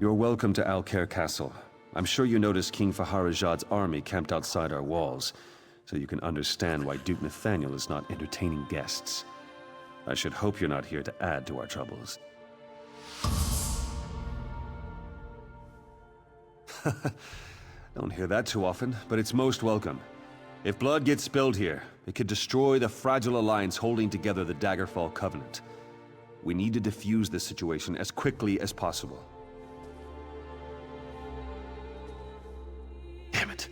You're welcome to Alcaire Castle. I'm sure you noticed King Fahara'jad's army camped outside our walls, so you can understand why Duke Nathaniel is not entertaining guests. I should hope you're not here to add to our troubles. Don't hear that too often, but it's most welcome. If blood gets spilled here, it could destroy the fragile alliance holding together the Daggerfall Covenant. We need to defuse this situation as quickly as possible. Damn it.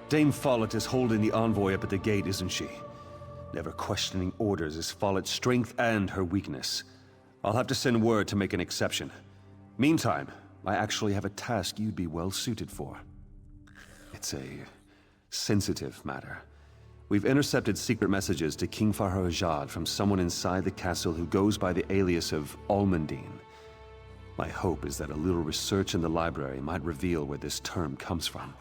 Dame Follett is holding the envoy up at the gate, isn't she? Never questioning orders is Follett's strength and her weakness. I'll have to send word to make an exception. Meantime, I actually have a task you'd be well suited for. It's a sensitive matter. We've intercepted secret messages to King Fahara'jad from someone inside the castle who goes by the alias of Almundine. My hope is that a little research in the library might reveal where this term comes from.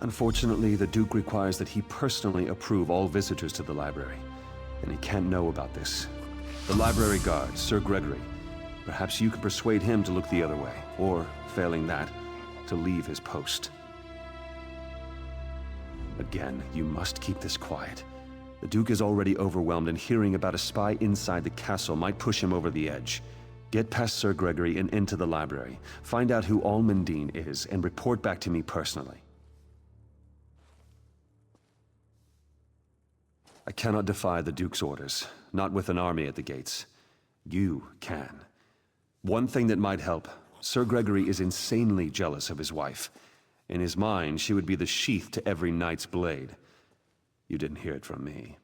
Unfortunately, the Duke requires that he personally approve all visitors to the library, and he can't know about this. The library guard, Sir Gregory, perhaps you could persuade him to look the other way, or, failing that, to leave his post. Again, you must keep this quiet. The Duke is already overwhelmed, and hearing about a spy inside the castle might push him over the edge. Get past Sir Gregory and into the library. Find out who Almundine is, and report back to me personally. I cannot defy the Duke's orders, not with an army at the gates. You can. One thing that might help, Sir Gregory is insanely jealous of his wife. In his mind, she would be the sheath to every knight's blade. You didn't hear it from me.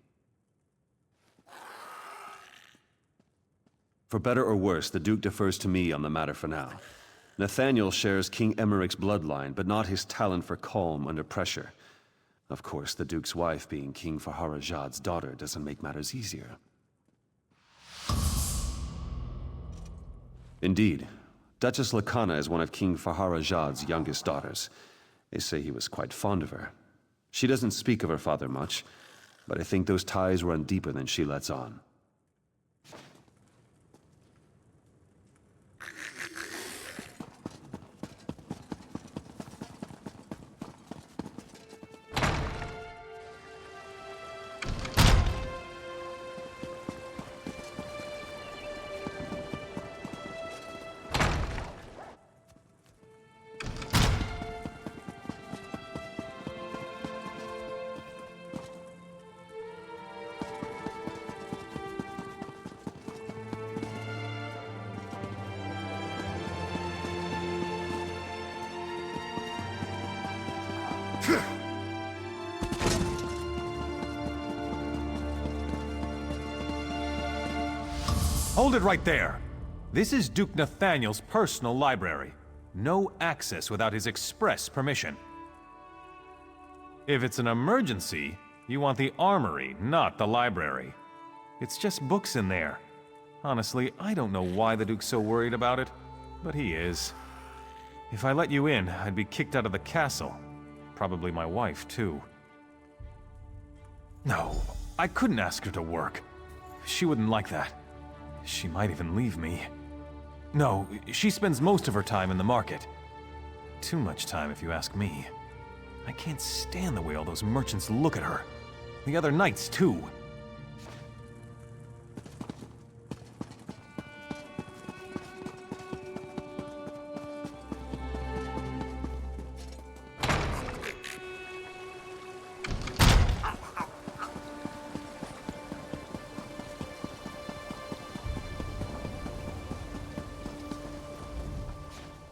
For better or worse, the Duke defers to me on the matter for now. Nathaniel shares King Emmerich's bloodline, but not his talent for calm under pressure. Of course, the Duke's wife being King Fahara'jad's daughter doesn't make matters easier. Indeed. Duchess Lakana is one of King Fahara'jad's youngest daughters. They say he was quite fond of her. She doesn't speak of her father much, but I think those ties run deeper than she lets on. Hold it right there! This is Duke Nathaniel's personal library. No access without his express permission. If it's an emergency, you want the armory, not the library. It's just books in there. Honestly, I don't know why the Duke's so worried about it, but he is. If I let you in, I'd be kicked out of the castle. Probably my wife, too. No, I couldn't ask her to work. She wouldn't like that. She might even leave me. No, she spends most of her time in the market. Too much time, if you ask me. I can't stand the way all those merchants look at her. The other knights, too.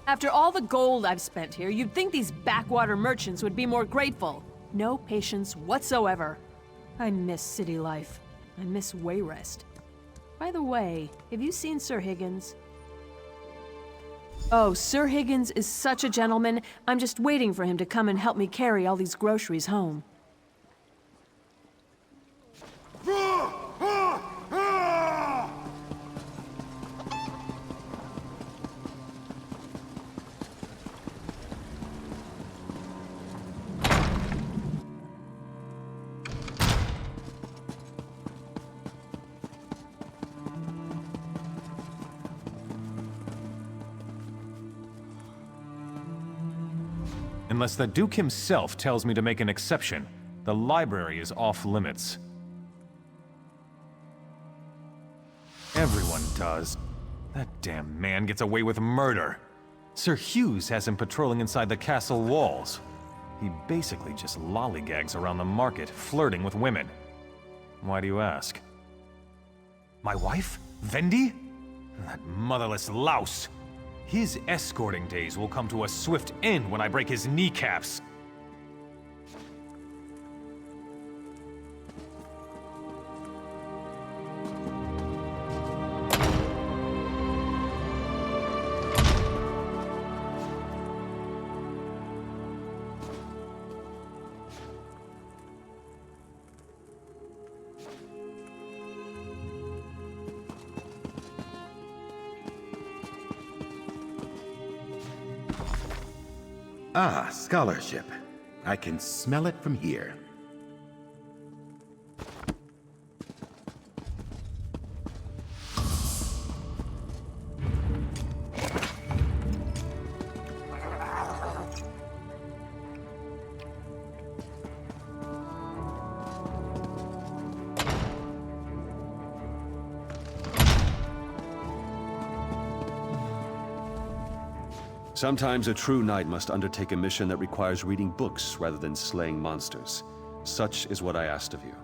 After all the gold I've spent here, you'd think these backwater merchants would be more grateful. No patience whatsoever. I miss city life. I miss Wayrest. By the way, have you seen Sir Higgins? Oh, Sir Higgins is such a gentleman. I'm just waiting for him to come and help me carry all these groceries home. Unless the Duke himself tells me to make an exception, the library is off limits. Everyone does. That damn man gets away with murder. Sir Hughes has him patrolling inside the castle walls. He basically just lollygags around the market, flirting with women. Why do you ask? My wife? Vendi? That motherless louse! His escorting days will come to a swift end when I break his kneecaps. Ah, scholarship. I can smell it from here. Sometimes a true knight must undertake a mission that requires reading books rather than slaying monsters. Such is what I asked of you.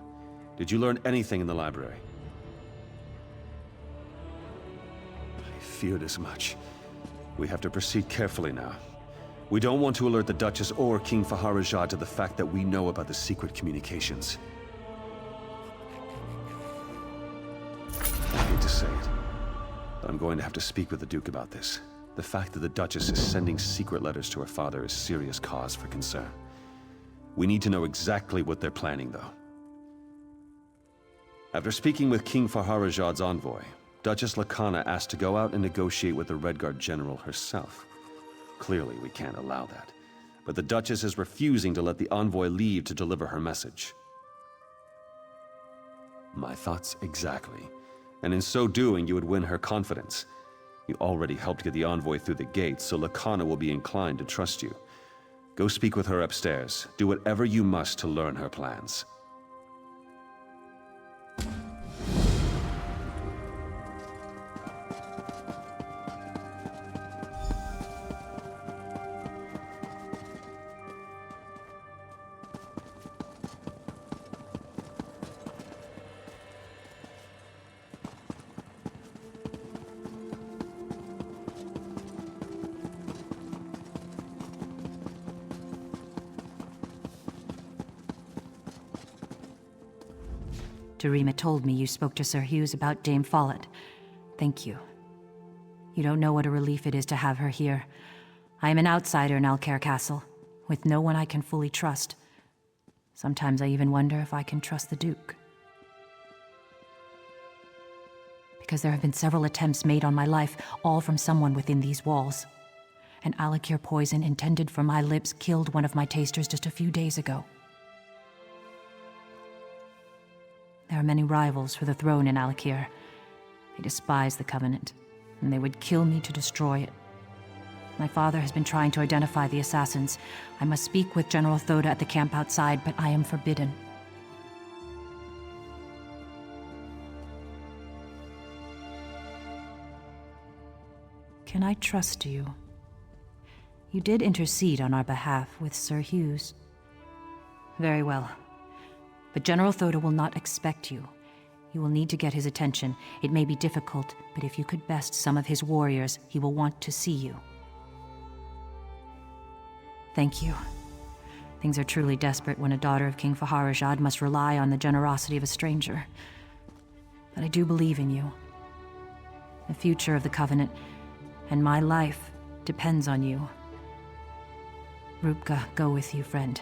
Did you learn anything in the library? I feared as much. We have to proceed carefully now. We don't want to alert the Duchess or King Fahara'jad to the fact that we know about the secret communications. I hate to say it, but I'm going to have to speak with the Duke about this. The fact that the Duchess is sending secret letters to her father is serious cause for concern. We need to know exactly what they're planning, though. After speaking with King Fahara'jad's envoy, Duchess Lakana asked to go out and negotiate with the Redguard General herself. Clearly, we can't allow that. But the Duchess is refusing to let the envoy leave to deliver her message. My thoughts exactly. And in so doing, you would win her confidence. You already helped get the envoy through the gate, so Lakana will be inclined to trust you. Go speak with her upstairs. Do whatever you must to learn her plans. Darima told me you spoke to Sir Hughes about Dame Follett. Thank you. You don't know what a relief it is to have her here. I am an outsider in Alcaire Castle, with no one I can fully trust. Sometimes I even wonder if I can trust the Duke. Because there have been several attempts made on my life, all from someone within these walls. An Alcaire poison intended for my lips killed one of my tasters just a few days ago. There are many rivals for the throne in Alcaire. They despise the Covenant, and they would kill me to destroy it. My father has been trying to identify the assassins. I must speak with General Thoda at the camp outside, but I am forbidden. Can I trust you? You did intercede on our behalf with Sir Hughes. Very well. But General Thoda will not expect you. You will need to get his attention. It may be difficult, but if you could best some of his warriors, he will want to see you. Thank you. Things are truly desperate when a daughter of King Fahara'jad must rely on the generosity of a stranger. But I do believe in you. The future of the Covenant, and my life, depends on you. Rupka, go with you, friend.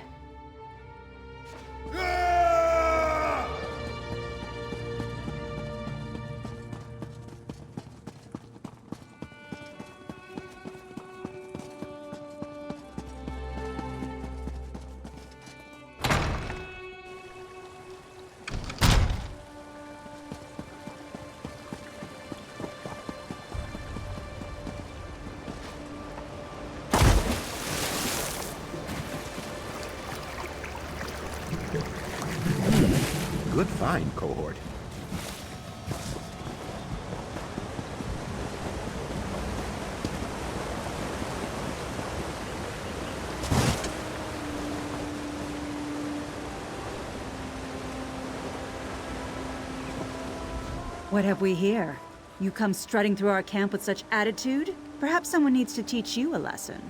Good find, cohort. What have we here? You come strutting through our camp with such attitude? Perhaps someone needs to teach you a lesson.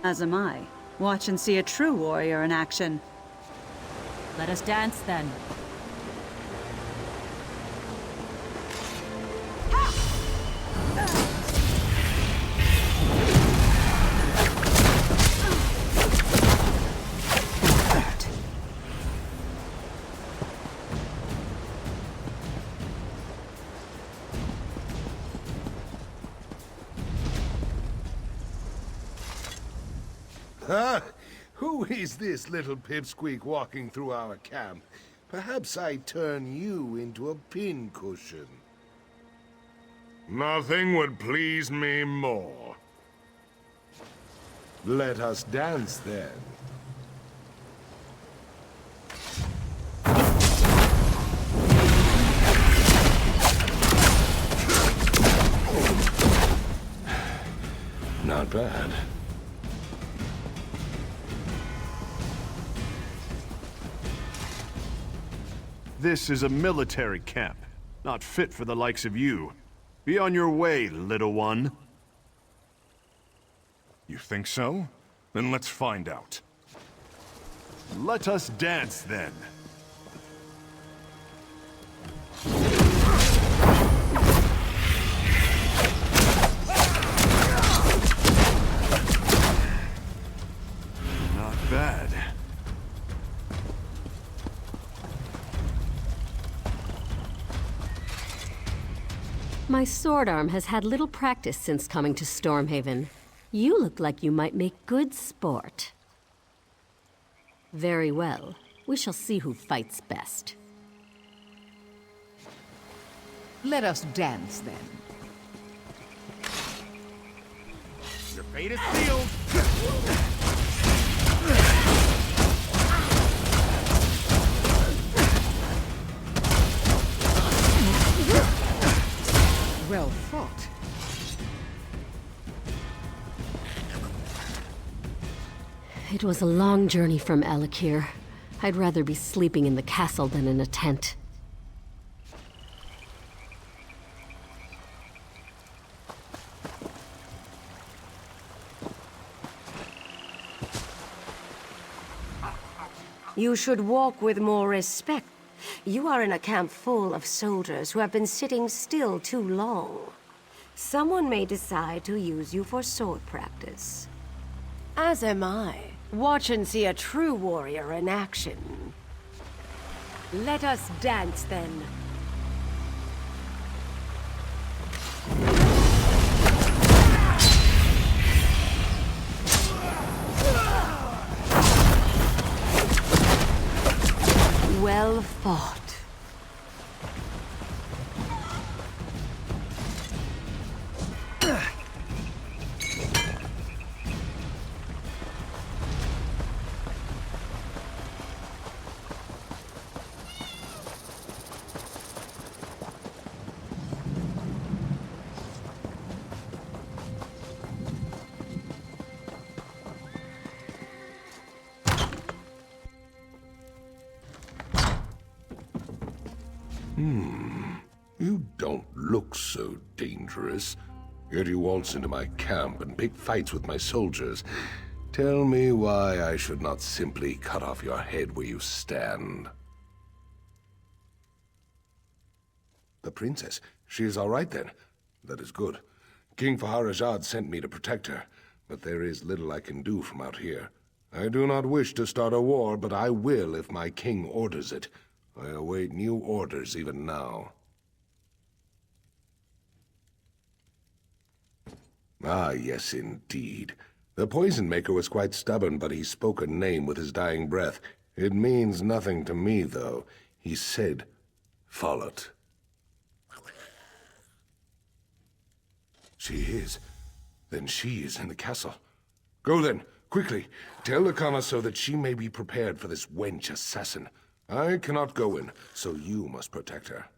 As am I. Watch and see a true warrior in action. Let us dance then. Huh? Who is this little pipsqueak walking through our camp? Perhaps I turn you into a pincushion. Nothing would please me more. Let us dance then. Not bad. This is a military camp, not fit for the likes of you. Be on your way, little one. You think so? Then let's find out. Let us dance, then. Not bad. My sword arm has had little practice since coming to Stormhaven. You look like you might make good sport. Very well. We shall see who fights best. Let us dance, then. Your fate is sealed! Well fought. It was a long journey from Alcaire. I'd rather be sleeping in the castle than in a tent. You should walk with more respect. You are in a camp full of soldiers who have been sitting still too long. Someone may decide to use you for sword practice. As am I. Watch and see a true warrior in action. Let us dance, then. Well fought. You don't look so dangerous. Yet you waltz into my camp and pick fights with my soldiers. Tell me why I should not simply cut off your head where you stand. The princess. She is all right then. That is good. King Fahara'jad sent me to protect her, but there is little I can do from out here. I do not wish to start a war, but I will if my king orders it. I await new orders even now. Ah, yes, indeed. The poison maker was quite stubborn, but he spoke a name with his dying breath. It means nothing to me, though. He said, "Follow it." She is. Then she is in the castle. Go then, Quickly, tell Lakana so that she may be prepared for this wench assassin. I cannot go in, so you must protect her.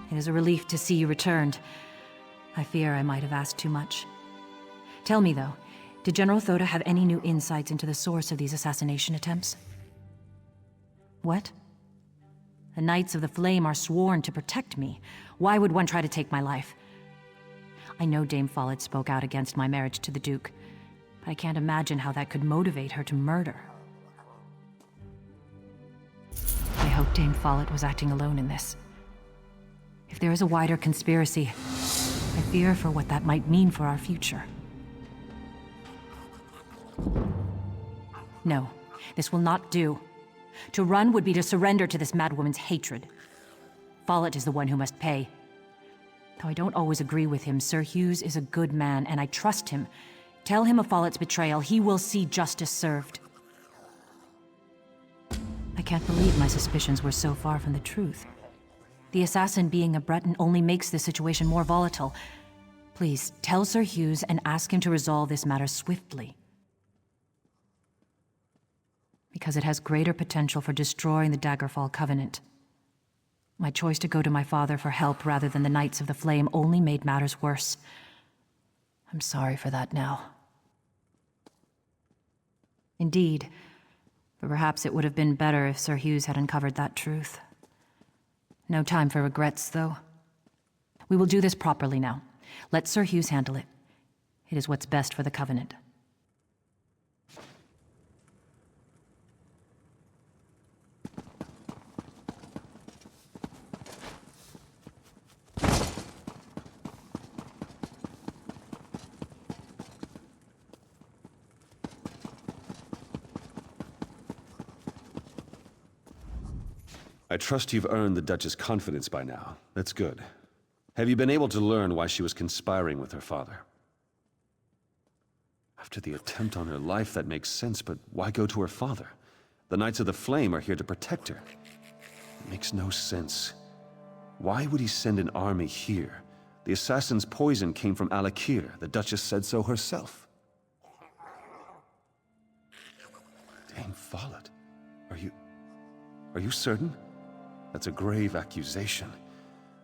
It is a relief to see you returned. I fear I might have asked too much. Tell me, though, did General Thoda have any new insights into the source of these assassination attempts? What? The Knights of the Flame are sworn to protect me. Why would one try to take my life? I know Dame Follett spoke out against my marriage to the Duke, but I can't imagine how that could motivate her to murder. I hope Dame Follett was acting alone in this. If there is a wider conspiracy, I fear for what that might mean for our future. No, this will not do. To run would be to surrender to this madwoman's hatred. Follett is the one who must pay. Though I don't always agree with him, Sir Hughes is a good man, and I trust him. Tell him of Follett's betrayal. He will see justice served. I can't believe my suspicions were so far from the truth. The assassin being a Breton only makes the situation more volatile. Please, tell Sir Hughes and ask him to resolve this matter swiftly. Because it has greater potential for destroying the Daggerfall Covenant. My choice to go to my father for help rather than the Knights of the Flame only made matters worse. I'm sorry for that now. Indeed, but perhaps it would have been better if Sir Hughes had uncovered that truth. No time for regrets, though. We will do this properly now. Let Sir Hughes handle it. It is what's best for the Covenant. I trust you've earned the Duchess' confidence by now. That's good. Have you been able to learn why she was conspiring with her father? After the attempt on her life, that makes sense, but why go to her father? The Knights of the Flame are here to protect her. It makes no sense. Why would he send an army here? The assassin's poison came from Alcaire. The Duchess said so herself. Dame Follett, are you certain? That's a grave accusation.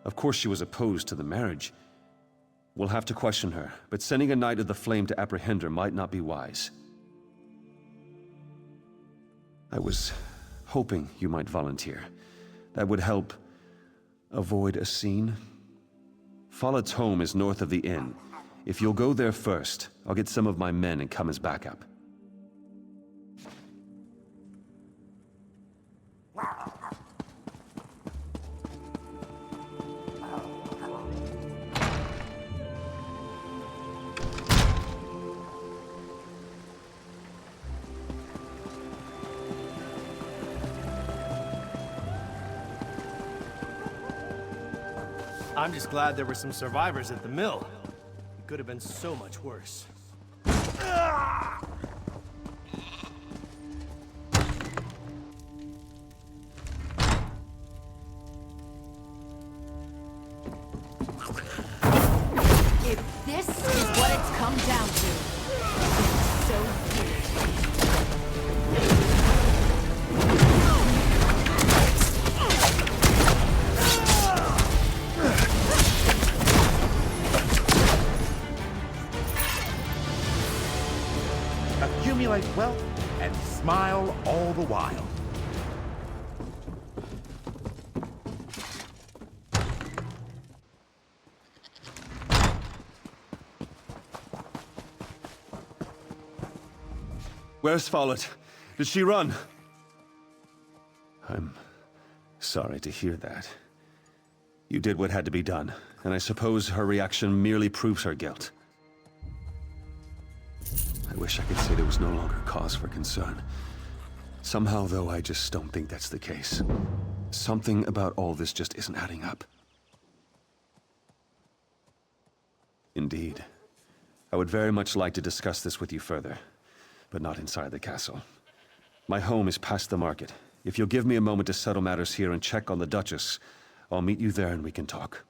Of course she was opposed to the marriage. We'll have to question her, but sending a Knight of the Flame to apprehend her might not be wise. I was hoping you might volunteer. That would help avoid a scene. Follett's home is north of the inn. If you'll go there first, I'll get some of my men and come as backup. I'm just glad there were some survivors at the mill. It could have been so much worse. If this is what it's come down to, it's so weird. wealth and smile all the while. Where's Follett? Did she run? I'm sorry to hear that. You did what had to be done, and I suppose her reaction merely proves her guilt. I wish I could say there was no longer cause for concern. Somehow, though, I just don't think that's the case. Something about all this just isn't adding up. Indeed. I would very much like to discuss this with you further, but not inside the castle. My home is past the market. If you'll give me a moment to settle matters here and check on the Duchess, I'll meet you there and we can talk.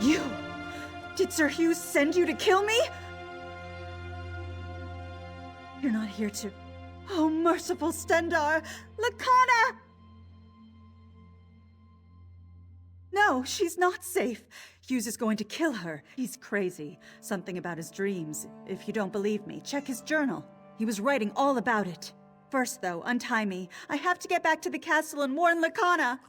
You! Did Sir Hughes send you to kill me? You're not here to... Oh, merciful Stendarr! Lakana! No, she's not safe. Hughes is going to kill her. He's crazy. Something about his dreams. If you don't believe me, check his journal. He was writing all about it. First, though, untie me. I have to get back to the castle and warn Lakana.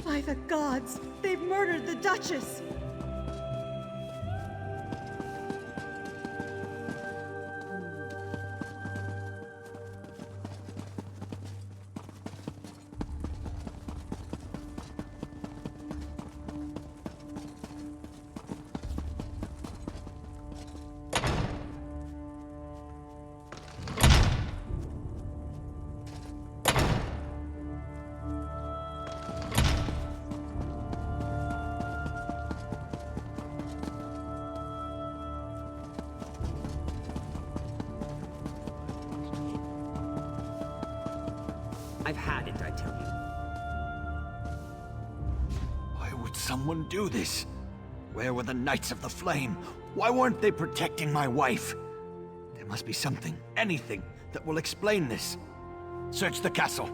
By the gods, they've murdered the Duchess! I've had it, I tell you. Why would someone do this? Where were the Knights of the Flame? Why weren't they protecting my wife? There must be something, anything, that will explain this. Search the castle.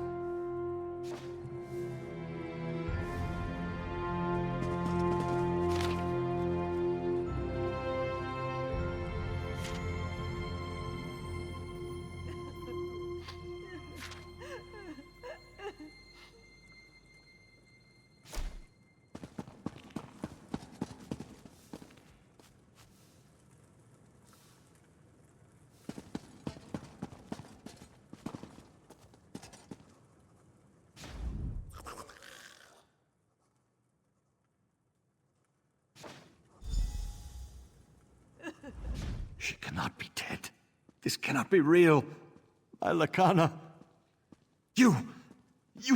This cannot be real. My Lakana. You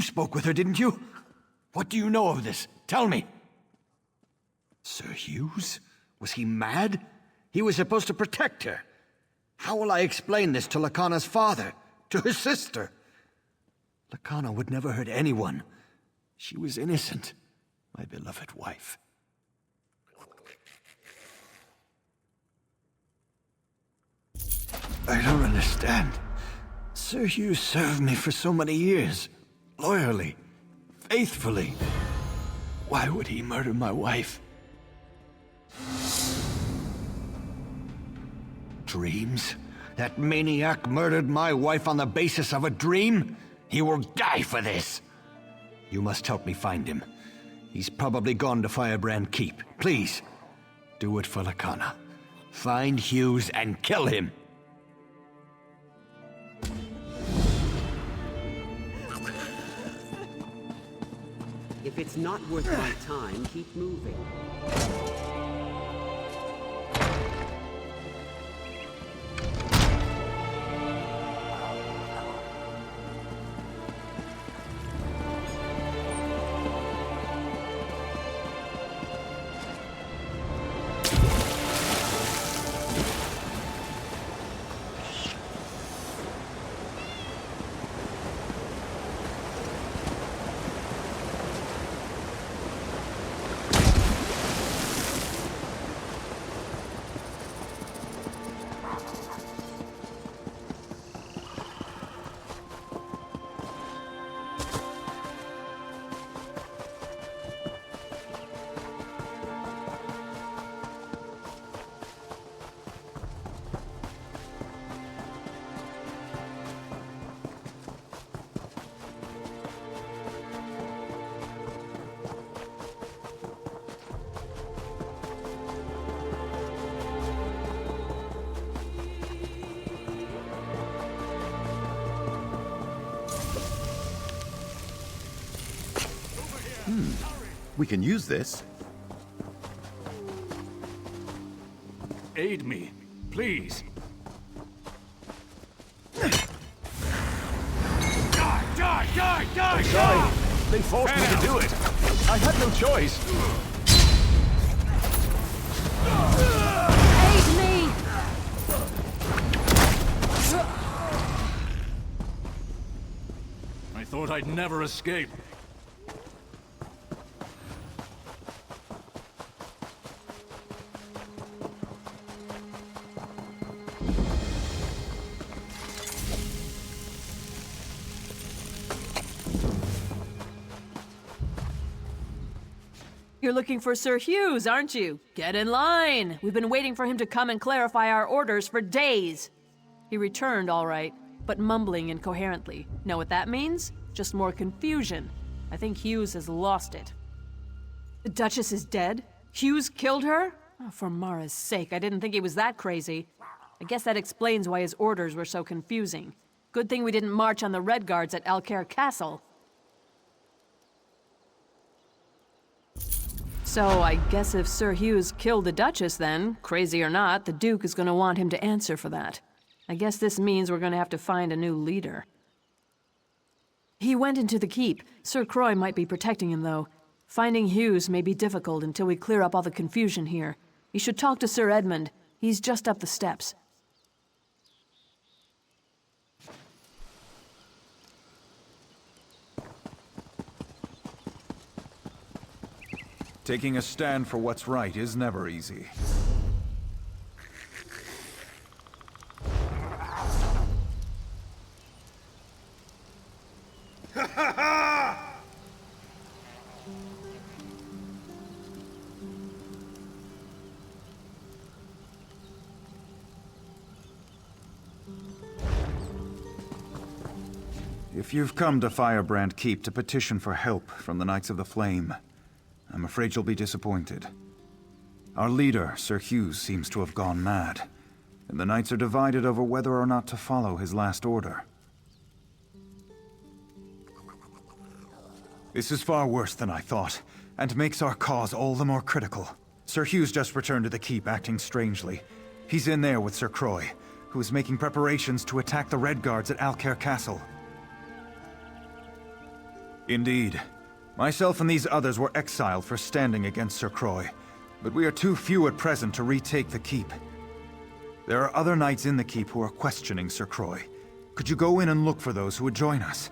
spoke with her, didn't you? What do you know of this? Tell me. Sir Hughes? Was he mad? He was supposed to protect her. How will I explain this to Lakana's father? To her sister? Lakana would never hurt anyone. She was innocent, my beloved wife. I don't understand. Sir Hughes served me for so many years. Loyally. Faithfully. Why would he murder my wife? Dreams? That maniac murdered my wife on the basis of a dream? He will die for this! You must help me find him. He's probably gone to Firebrand Keep. Please, do it for Lakana. Find Hughes and kill him! If it's not worth my time, keep moving. We can use this. Aid me, please. Die! Sorry, they forced me to do it. I had no choice. Aid me! I thought I'd never escape. You're looking for Sir Hughes, aren't you? Get in line! We've been waiting for him to come and clarify our orders for days. He returned, all right, but mumbling incoherently. Know what that means? Just more confusion. I think Hughes has lost it. The Duchess is dead? Hughes killed her? Oh, for Mara's sake, I didn't think he was that crazy. I guess that explains why his orders were so confusing. Good thing we didn't march on the Red Guards at Alcaire Castle. So, I guess if Sir Hughes killed the Duchess then, crazy or not, the Duke is gonna want him to answer for that. I guess this means we're gonna have to find a new leader. He went into the keep. Sir Croix might be protecting him, though. Finding Hughes may be difficult until we clear up all the confusion here. You should talk to Sir Edmund. He's just up the steps. Taking a stand for what's right is never easy. If you've come to Firebrand Keep to petition for help from the Knights of the Flame, I'm afraid you'll be disappointed. Our leader, Sir Hughes, seems to have gone mad, and the Knights are divided over whether or not to follow his last order. This is far worse than I thought, and makes our cause all the more critical. Sir Hughes just returned to the keep acting strangely. He's in there with Sir Croix. who is making preparations to attack the Red Guards at Alcaire Castle. Indeed. Myself and these others were exiled for standing against Sir Croix, but we are too few at present to retake the keep. There are other knights in the keep who are questioning Sir Croix. Could you go in and look for those who would join us?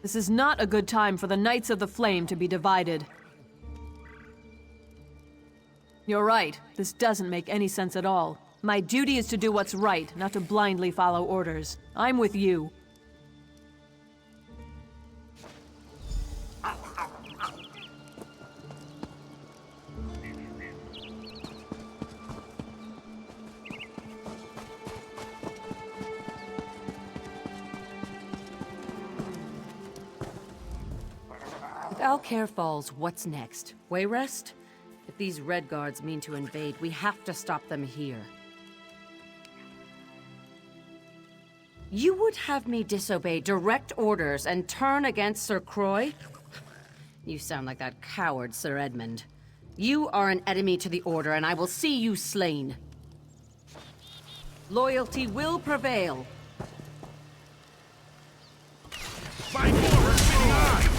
This is not a good time for the Knights of the Flame to be divided. You're right. This doesn't make any sense at all. My duty is to do what's right, not to blindly follow orders. I'm with you. If Alcaire falls, what's next? Wayrest? If these Red Guards mean to invade, we have to stop them here. You would have me disobey direct orders and turn against Sir Croix? You sound like that coward, Sir Edmund. You are an enemy to the Order, and I will see you slain. Loyalty will prevail. Find more, spinning eye!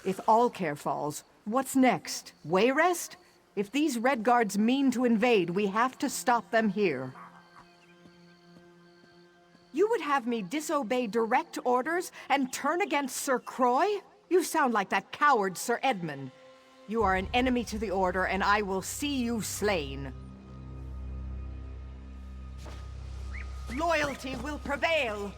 If Alcaire falls, what's next? Wayrest? If these Red Guards mean to invade, we have to stop them here. You would have me disobey direct orders and turn against Sir Croix? You sound like that coward Sir Edmund. You are an enemy to the Order, and I will see you slain. Loyalty will prevail!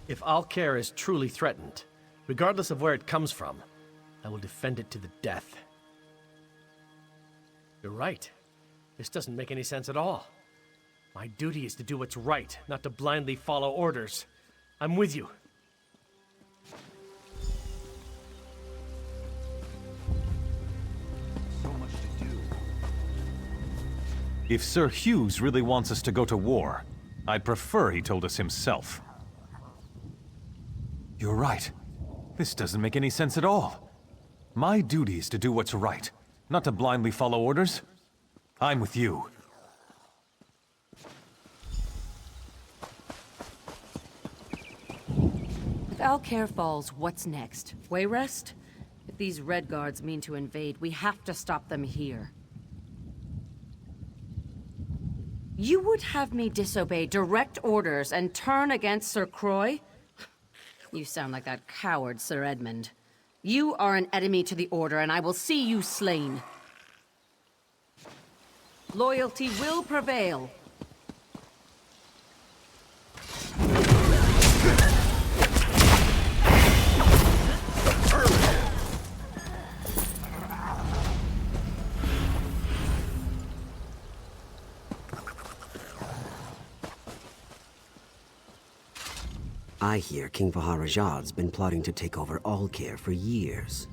If Alcaire is truly threatened, regardless of where it comes from, I will defend it to the death. You're right. This doesn't make any sense at all. My duty is to do what's right, not to blindly follow orders. I'm with you. So much to do. If Sir Hughes really wants us to go to war, I'd prefer he told us himself. You're right. This doesn't make any sense at all. My duty is to do what's right, not to blindly follow orders. I'm with you. If Alcaire falls, what's next? Wayrest? If these Red Guards mean to invade, we have to stop them here. You would have me disobey direct orders and turn against Sir Croix? You sound like that coward, Sir Edmund. You are an enemy to the Order, and I will see you slain. Loyalty will prevail. I hear King Fahara'jad's been plotting to take over Alcaire for years.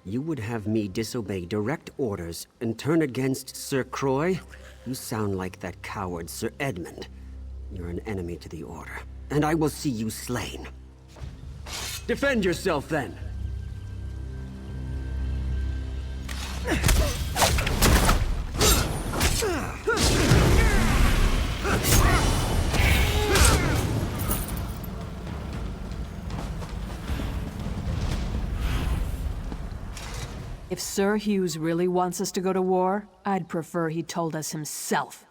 You would have me disobey direct orders and turn against Sir Croix? You sound like that coward Sir Edmund. You're an enemy to the Order, and I will see you slain. Defend yourself, then! If Sir Hughes really wants us to go to war, I'd prefer he told us himself.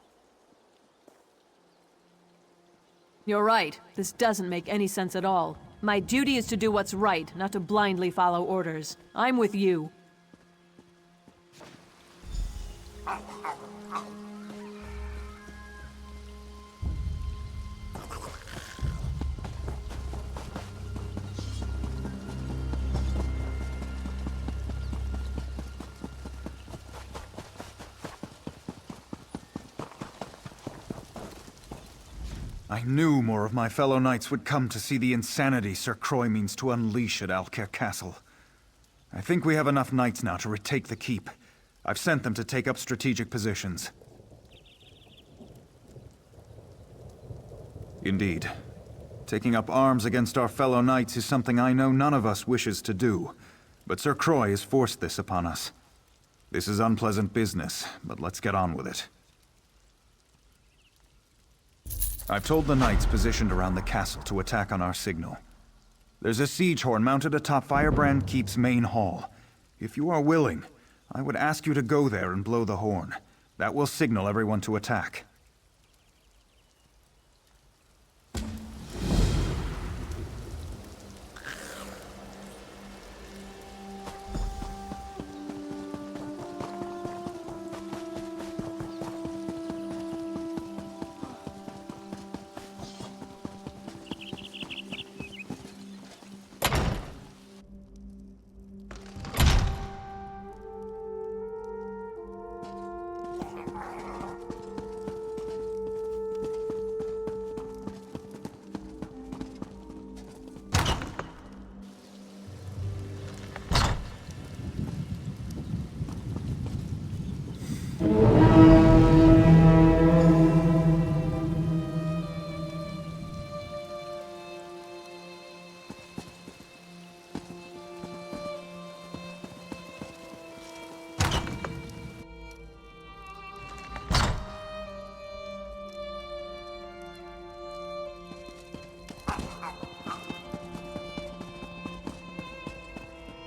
You're right. This doesn't make any sense at all. My duty is to do what's right, not to blindly follow orders. I'm with you. I knew more of my fellow knights would come to see the insanity Sir Croy means to unleash at Alcaire Castle. I think we have enough knights now to retake the keep. I've sent them to take up strategic positions. Indeed. Taking up arms against our fellow knights is something I know none of us wishes to do, but Sir Croy has forced this upon us. This is unpleasant business, but let's get on with it. I've told the knights positioned around the castle to attack on our signal. There's a siege horn mounted atop Firebrand Keep's main hall. If you are willing, I would ask you to go there and blow the horn. That will signal everyone to attack.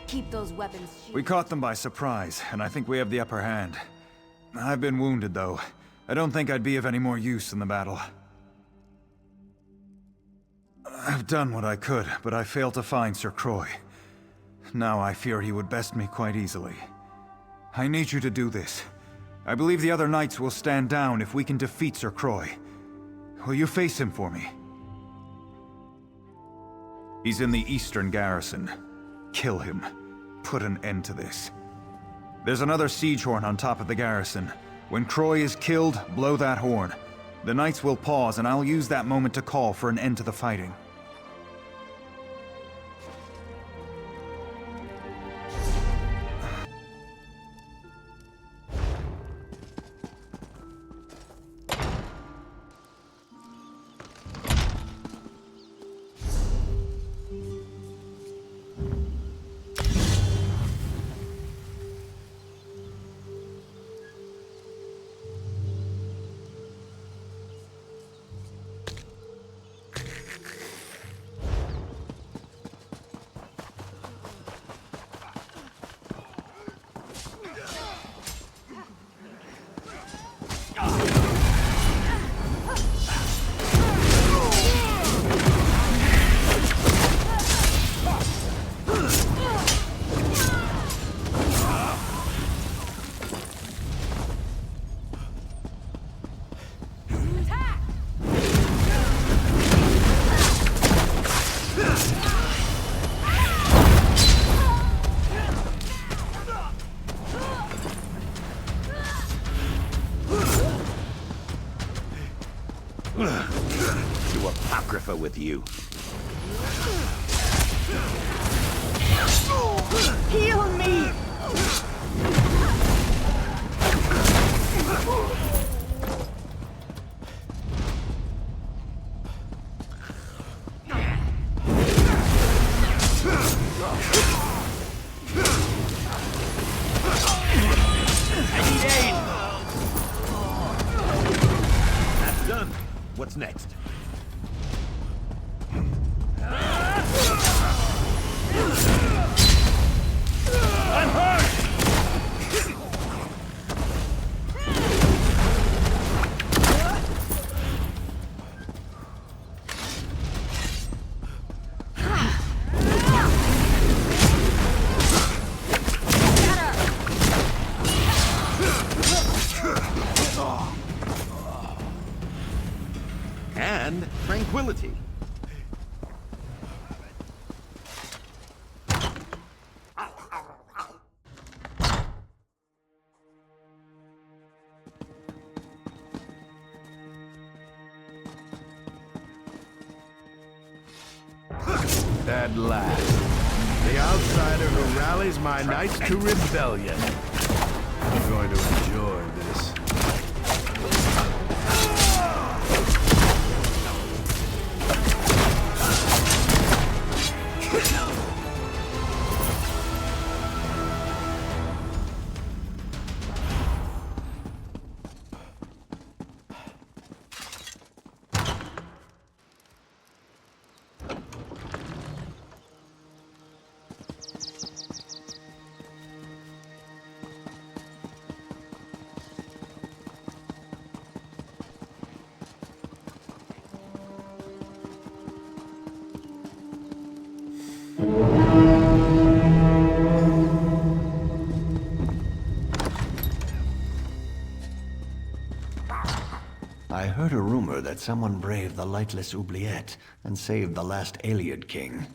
Keep those weapons shielded. We caught them by surprise, and I think we have the upper hand. I've been wounded, though. I don't think I'd be of any more use in the battle. I've done what I could, but I failed to find Sir Croy. Now I fear he would best me quite easily. I need you to do this. I believe the other knights will stand down if we can defeat Sir Croy. Will you face him for me? He's in the eastern garrison. Kill him. Put an end to this. There's another siege horn on top of the garrison. When Croy is killed, blow that horn. The knights will pause, and I'll use that moment to call for an end to the fighting. To Apocrypha with you. Heal me! That's done. What's next? I'm hurt! tranquility. At last, the outsider who rallies my knights to rebellion. I'm going to enjoy this. I heard a rumor that someone braved the lightless oubliette and saved the last Ayleid king.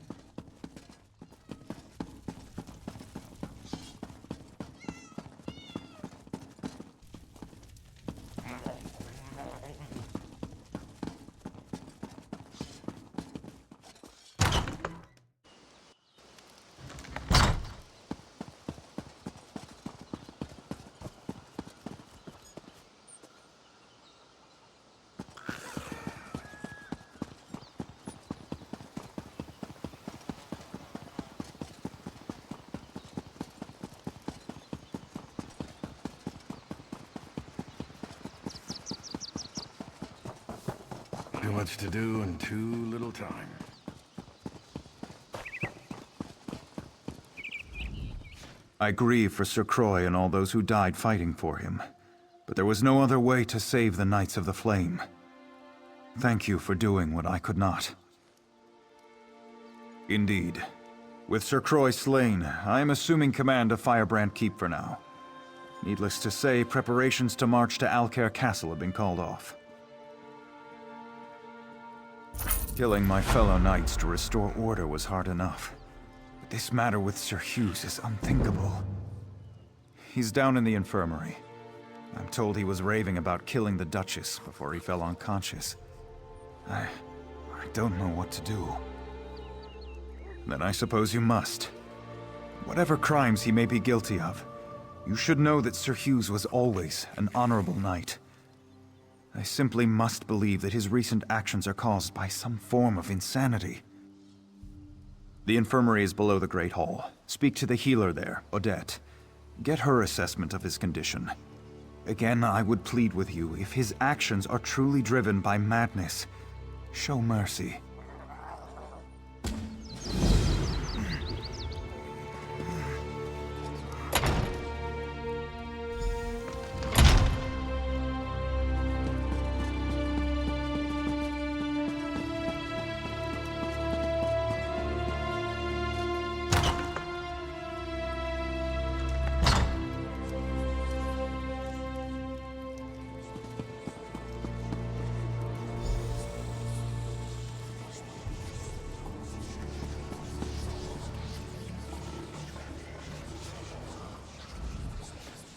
Too much to do in too little time. I grieve for Sir Croix and all those who died fighting for him, but there was no other way to save the Knights of the Flame. Thank you for doing what I could not. Indeed. With Sir Croix slain, I am assuming command of Firebrand Keep for now. Needless to say, preparations to march to Alcaire Castle have been called off. Killing my fellow knights to restore order was hard enough. But this matter with Sir Hughes is unthinkable. He's down in the infirmary. I'm told he was raving about killing the Duchess before he fell unconscious. I don't know what to do. Then I suppose you must. Whatever crimes he may be guilty of, you should know that Sir Hughes was always an honorable knight. I simply must believe that his recent actions are caused by some form of insanity. The infirmary is below the Great Hall. Speak to the healer there, Odette. Get her assessment of his condition. Again, I would plead with you, if his actions are truly driven by madness, show mercy.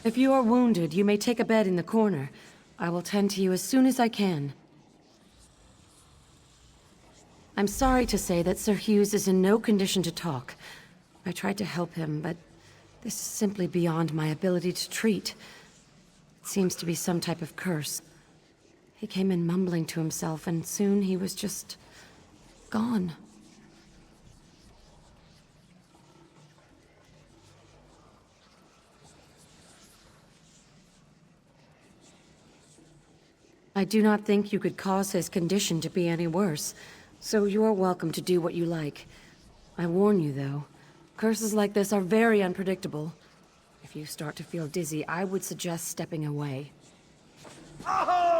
If you are wounded, you may take a bed in the corner. I will tend to you as soon as I can. I'm sorry to say that Sir Hughes is in no condition to talk. I tried to help him, but this is simply beyond my ability to treat. It seems to be some type of curse. He came in mumbling to himself, and soon he was just gone. I do not think you could cause his condition to be any worse, so you are welcome to do what you like. I warn you, though, curses like this are very unpredictable. If you start to feel dizzy, I would suggest stepping away. Aho!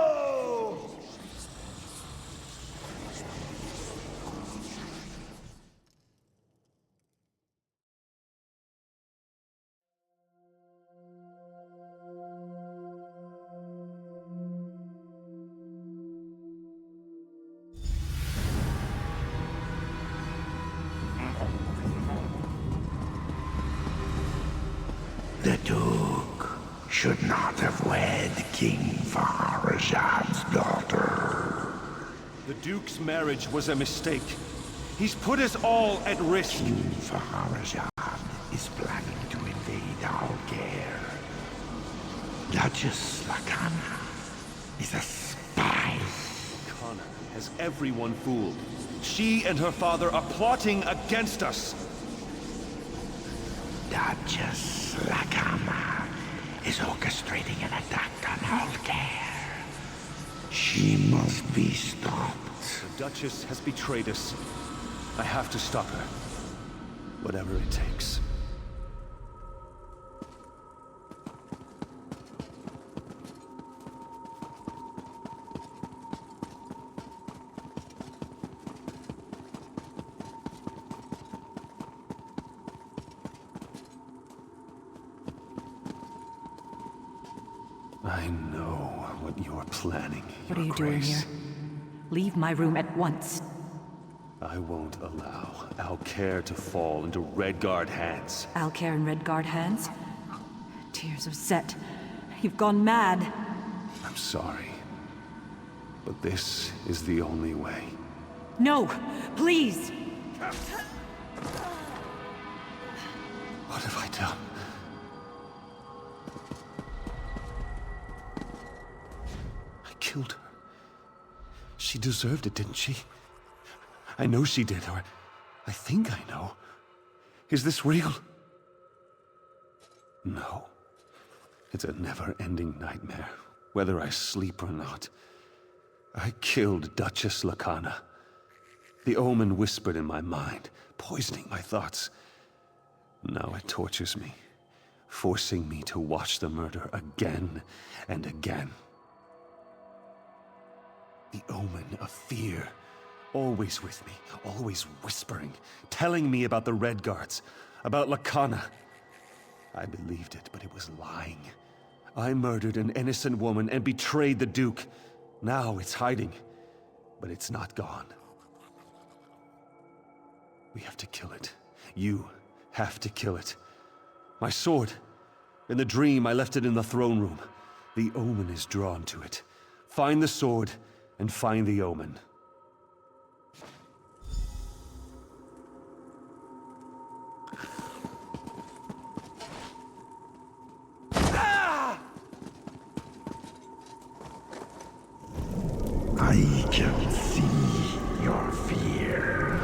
should not have wed King Fahara'jad's daughter. The Duke's marriage was a mistake. He's put us all at risk. King Fahara'jad is planning to invade Alcaire. Duchess Lakana is a spy. Connor has everyone fooled. She and her father are plotting against us. Duchess Lakana is orchestrating an attack on Alcaire. She must be stopped. The Duchess has betrayed us. I have to stop her. Whatever it takes. I know what you're planning. What are you doing here? Leave my room at once. I won't allow Alcaire to fall into Redguard hands. Alcaire in Redguard hands? Tears of Set. You've gone mad. I'm sorry. But this is the only way. No! Please! What have I done? I killed her. She deserved it, didn't she? I know she did, or I think I know. Is this real? No. It's a never-ending nightmare, whether I sleep or not. I killed Duchess Lakana. The omen whispered in my mind, poisoning my thoughts. Now it tortures me, forcing me to watch the murder again and again. The omen of fear, always with me, always whispering, telling me about the Redguards, about Lakana. I believed it, but it was lying. I murdered an innocent woman and betrayed the Duke. Now it's hiding, but it's not gone. We have to kill it. You have to kill it. My sword. In the dream, I left it in the throne room. The omen is drawn to it. Find the sword and find the omen. I can see your fear.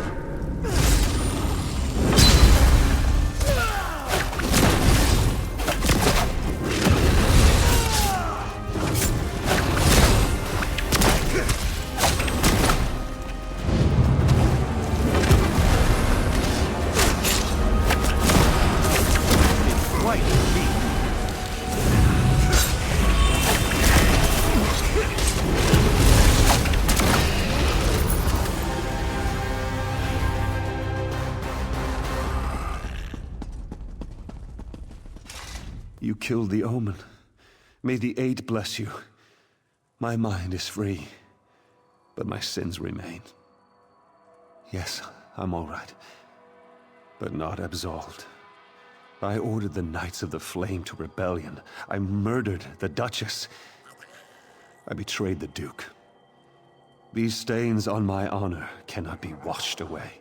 You killed the omen. May the Eight bless you. My mind is free, but my sins remain. Yes, I'm all right, but not absolved. I ordered the Knights of the Flame to rebellion. I murdered the Duchess. I betrayed the Duke. These stains on my honor cannot be washed away.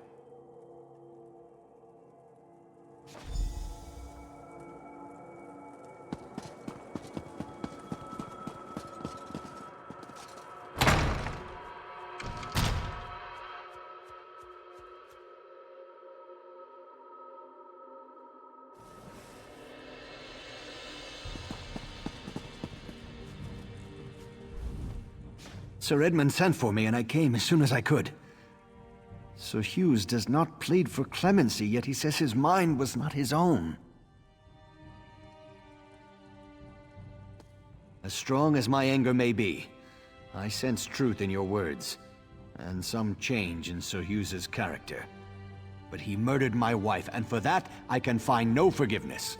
Sir Edmund sent for me, and I came as soon as I could. Sir Hughes does not plead for clemency, yet he says his mind was not his own. As strong as my anger may be, I sense truth in your words, and some change in Sir Hughes's character. But he murdered my wife, and for that, I can find no forgiveness.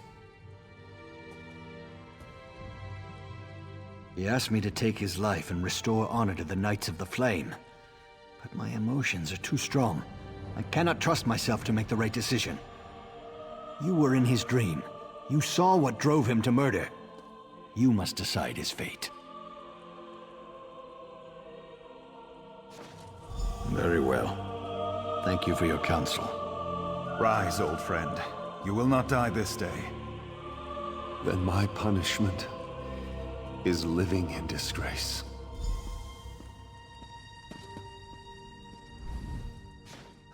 He asked me to take his life and restore honor to the Knights of the Flame. But my emotions are too strong. I cannot trust myself to make the right decision. You were in his dream. You saw what drove him to murder. You must decide his fate. Very well. Thank you for your counsel. Rise, old friend. You will not die this day. Then my punishment is living in disgrace.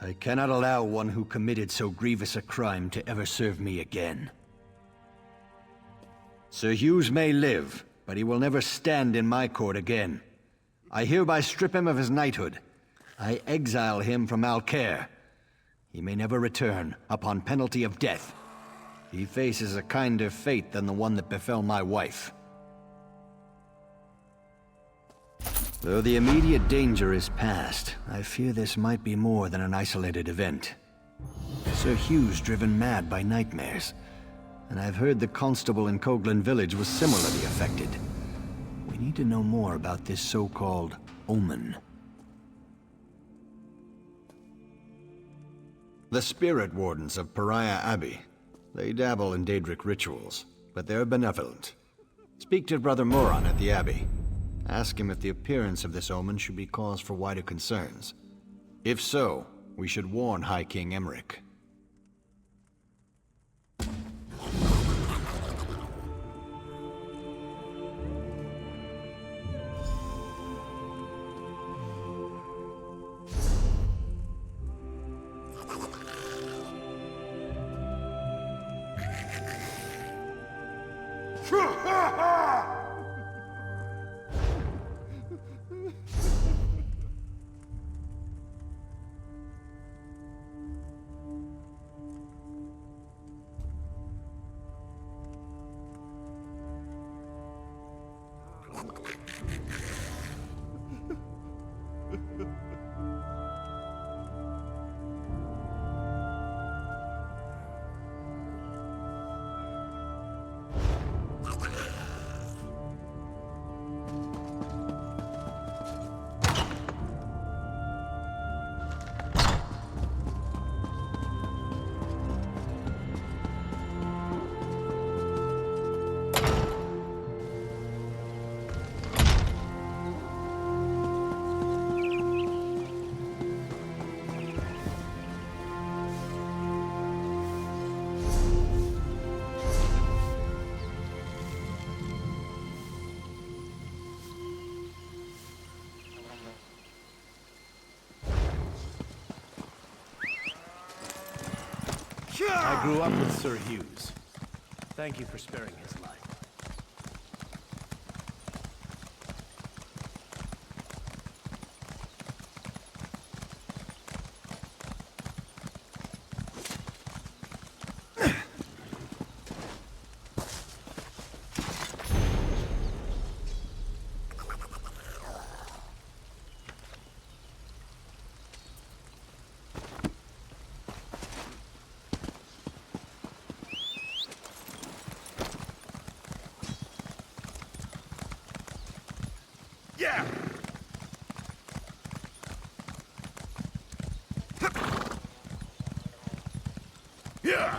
I cannot allow one who committed so grievous a crime to ever serve me again. Sir Hughes may live, but he will never stand in my court again. I hereby strip him of his knighthood. I exile him from Alcaire. He may never return, upon penalty of death. He faces a kinder fate than the one that befell my wife. Though the immediate danger is past, I fear this might be more than an isolated event. Sir Hughes driven mad by nightmares, and I've heard the constable in Coghlan village was similarly affected. We need to know more about this so-called omen. The spirit wardens of Pariah Abbey. They dabble in Daedric rituals, but they're benevolent. Speak to Brother Moron at the Abbey. Ask him if the appearance of this omen should be cause for wider concerns. If so, we should warn High King Emmerich. I grew up with Sir Hughes. Thank you for sparing his life. Yeah! Yeah!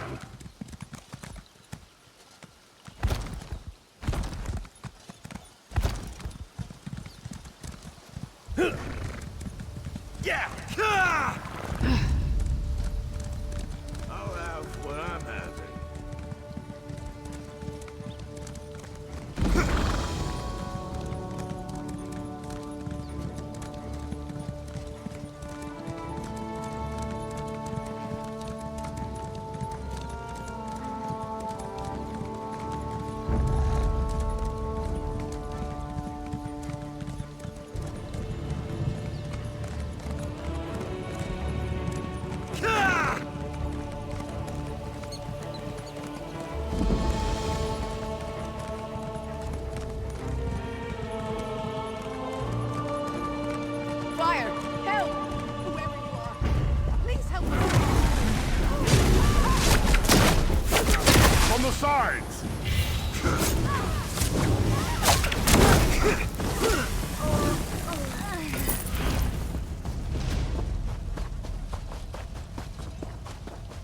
Yeah! I'll have what I'm having. Fire! Help! Whoever you are, please help us! On the sides!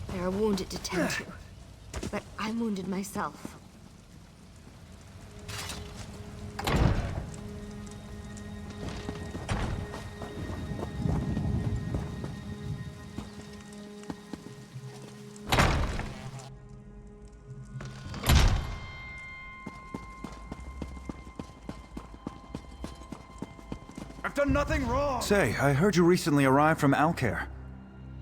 There are wounded to tend to, but I'm wounded myself. I've done nothing wrong! Say, I heard you recently arrived from Alcaire.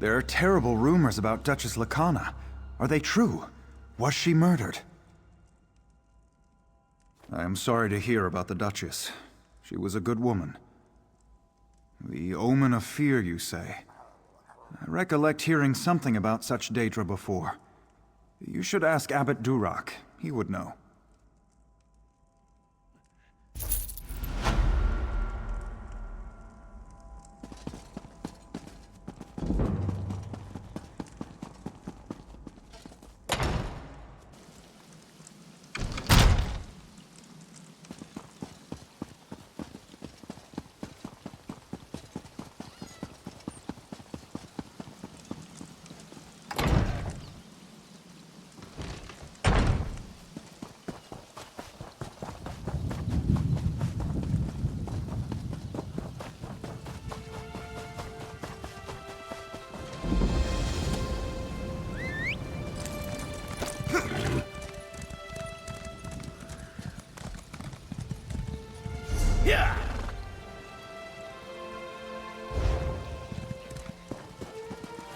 There are terrible rumors about Duchess Lakana. Are they true? Was she murdered? I am sorry to hear about the Duchess. She was a good woman. The omen of fear, you say? I recollect hearing something about such Daedra before. You should ask Abbot Durak. He would know.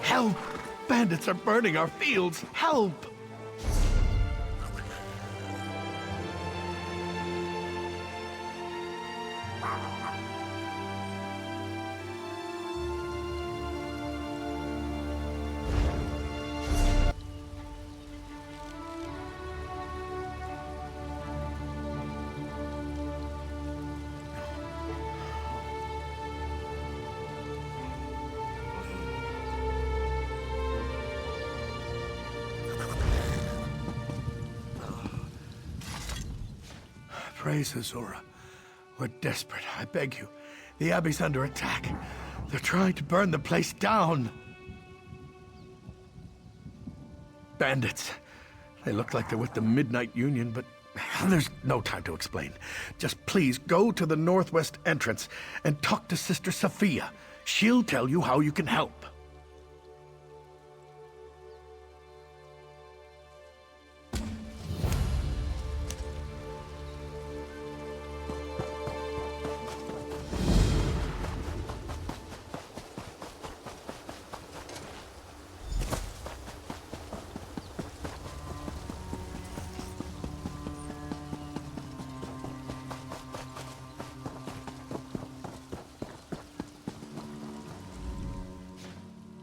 Help! Bandits are burning our fields! Help! Praise Azura. We're desperate, I beg you. The Abbey's under attack. They're trying to burn the place down. Bandits. They look like they're with the Midnight Union, but there's no time to explain. Just please go to the northwest entrance and talk to Sister Sophia. She'll tell you how you can help.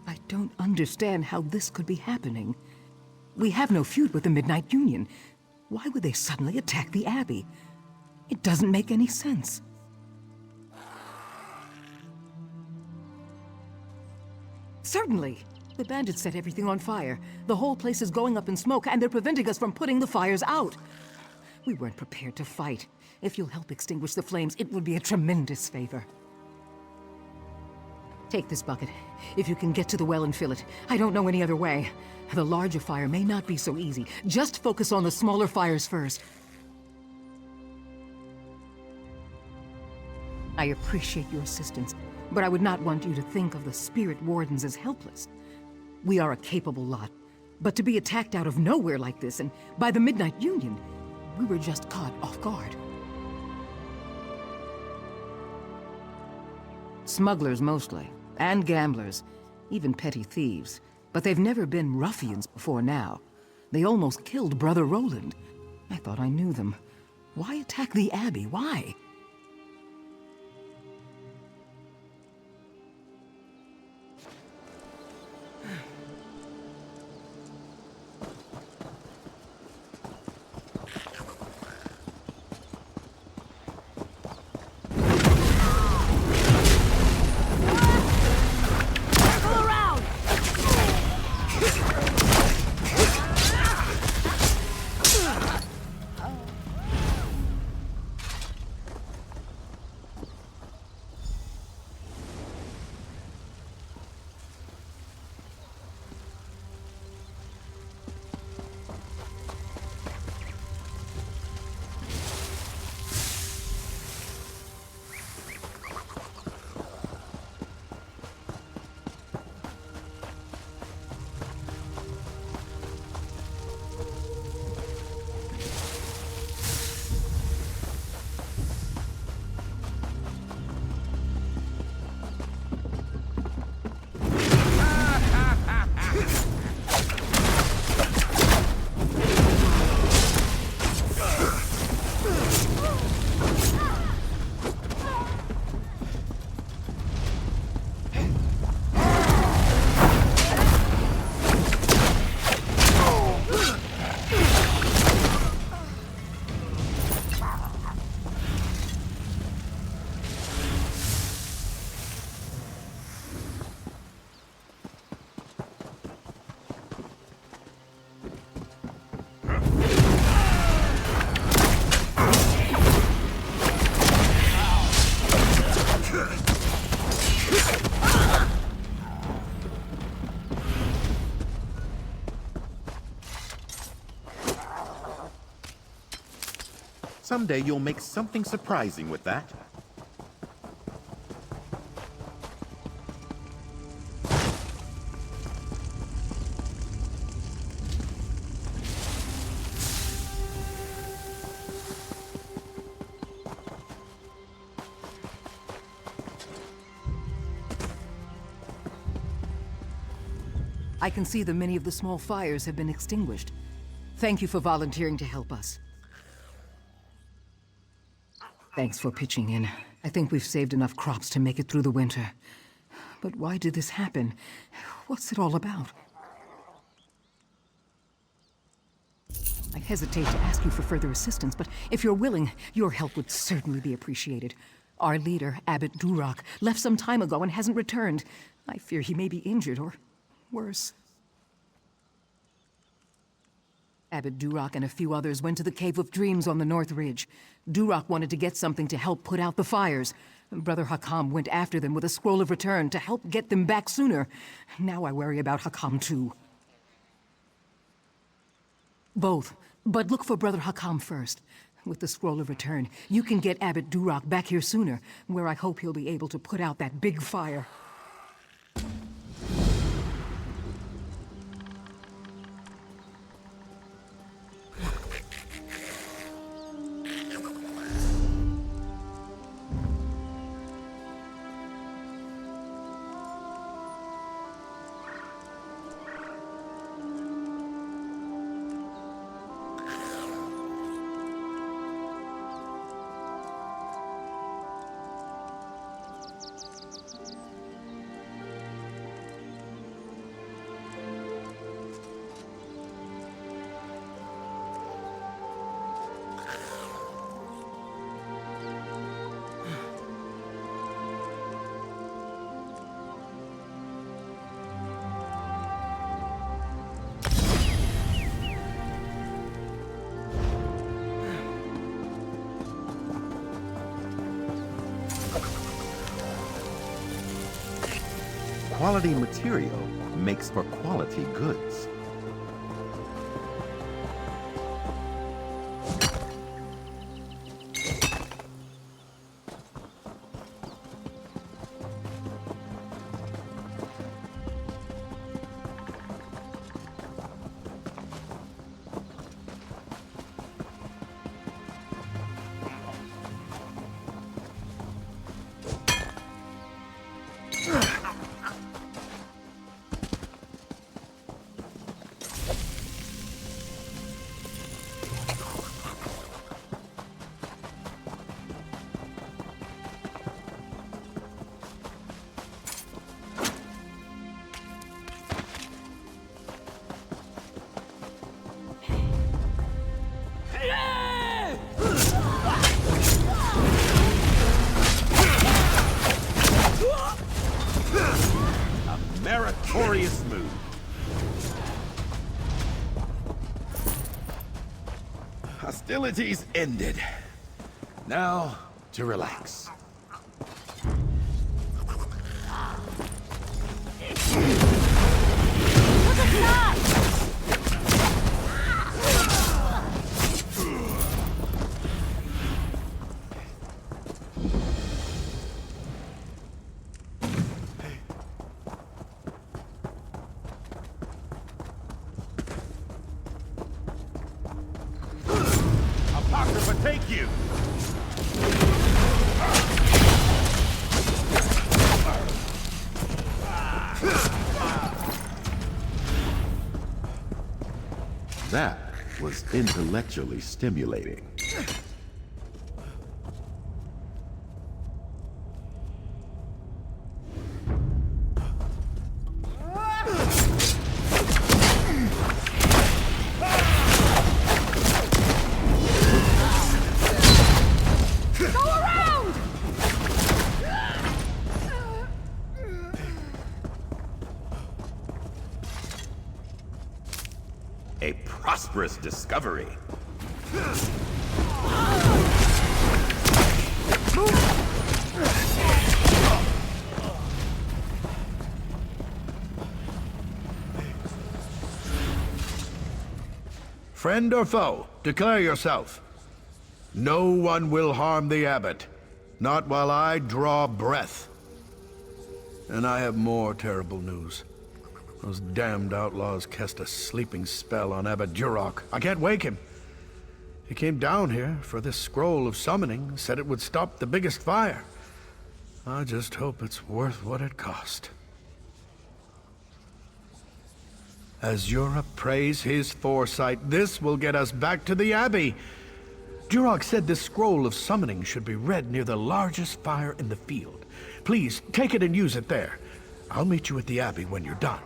I don't understand how this could be happening. We have no feud with the Midnight Union. Why would they suddenly attack the Abbey? It doesn't make any sense. Certainly. The bandits set everything on fire. The whole place is going up in smoke, and they're preventing us from putting the fires out. We weren't prepared to fight. If you'll help extinguish the flames, it would be a tremendous favor. Take this bucket. If you can get to the well and fill it. I don't know any other way. The larger fire may not be so easy. Just focus on the smaller fires first. I appreciate your assistance, but I would not want you to think of the Spirit Wardens as helpless. We are a capable lot, but to be attacked out of nowhere like this, and by the Midnight Union, we were just caught off guard. Smugglers mostly, and gamblers, even petty thieves. But they've never been ruffians before now. They almost killed Brother Roland. I thought I knew them. Why attack the Abbey? Why? Someday you'll make something surprising with that. I can see that many of the small fires have been extinguished. Thank you for volunteering to help us. Thanks for pitching in. I think we've saved enough crops to make it through the winter. But why did this happen? What's it all about? I hesitate to ask you for further assistance, but if you're willing, your help would certainly be appreciated. Our leader, Abbot Duroc, left some time ago and hasn't returned. I fear he may be injured or worse. Abbot Duroc and a few others went to the Cave of Dreams on the North Ridge. Duroc wanted to get something to help put out the fires. Brother Hakam went after them with a scroll of return to help get them back sooner. Now I worry about Hakam too. Both, but look for Brother Hakam first. With the scroll of return, you can get Abbot Duroc back here sooner, where I hope he'll be able to put out that big fire. Quality material makes for quality goods. Meritorious move. Hostilities ended. Now to relax. Look at that! Take you! That was intellectually stimulating. A prosperous discovery. Friend or foe, declare yourself. No one will harm the abbot. Not while I draw breath. And I have more terrible news. Those damned outlaws cast a sleeping spell on Abbot Duroc. I can't wake him. He came down here for this scroll of summoning, said it would stop the biggest fire. I just hope it's worth what it cost. As Europe prays his foresight, this will get us back to the Abbey. Duroc said this scroll of summoning should be read near the largest fire in the field. Please, take it and use it there. I'll meet you at the Abbey when you're done.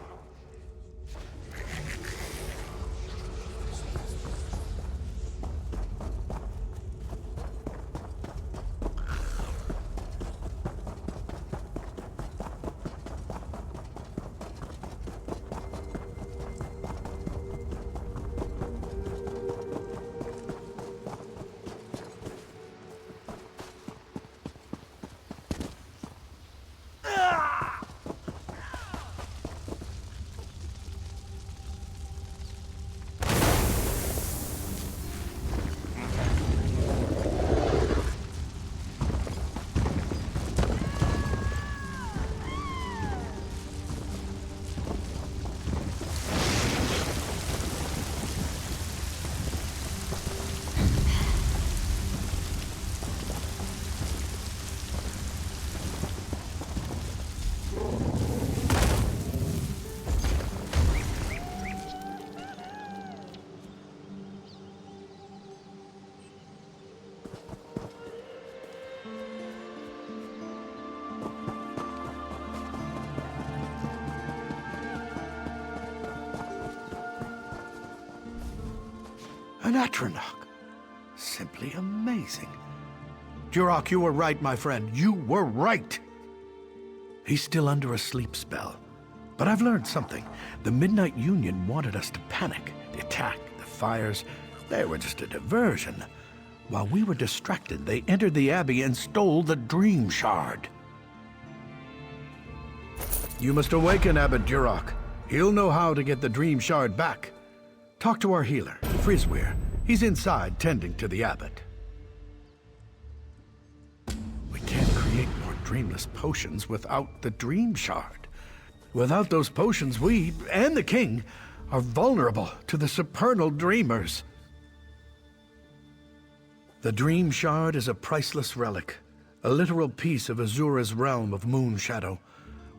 An Atronach. Simply amazing. Duroc, you were right, my friend. You were right. He's still under a sleep spell. But I've learned something. The Midnight Union wanted us to panic. The attack, the fires, they were just a diversion. While we were distracted, they entered the Abbey and stole the Dream Shard. You must awaken Abbot Duroc. He'll know how to get the Dream Shard back. Talk to our healer, Frisweir. He's inside, tending to the abbot. We can't create more dreamless potions without the Dream Shard. Without those potions, we, and the king, are vulnerable to the supernal dreamers. The Dream Shard is a priceless relic, a literal piece of Azura's realm of moon shadow.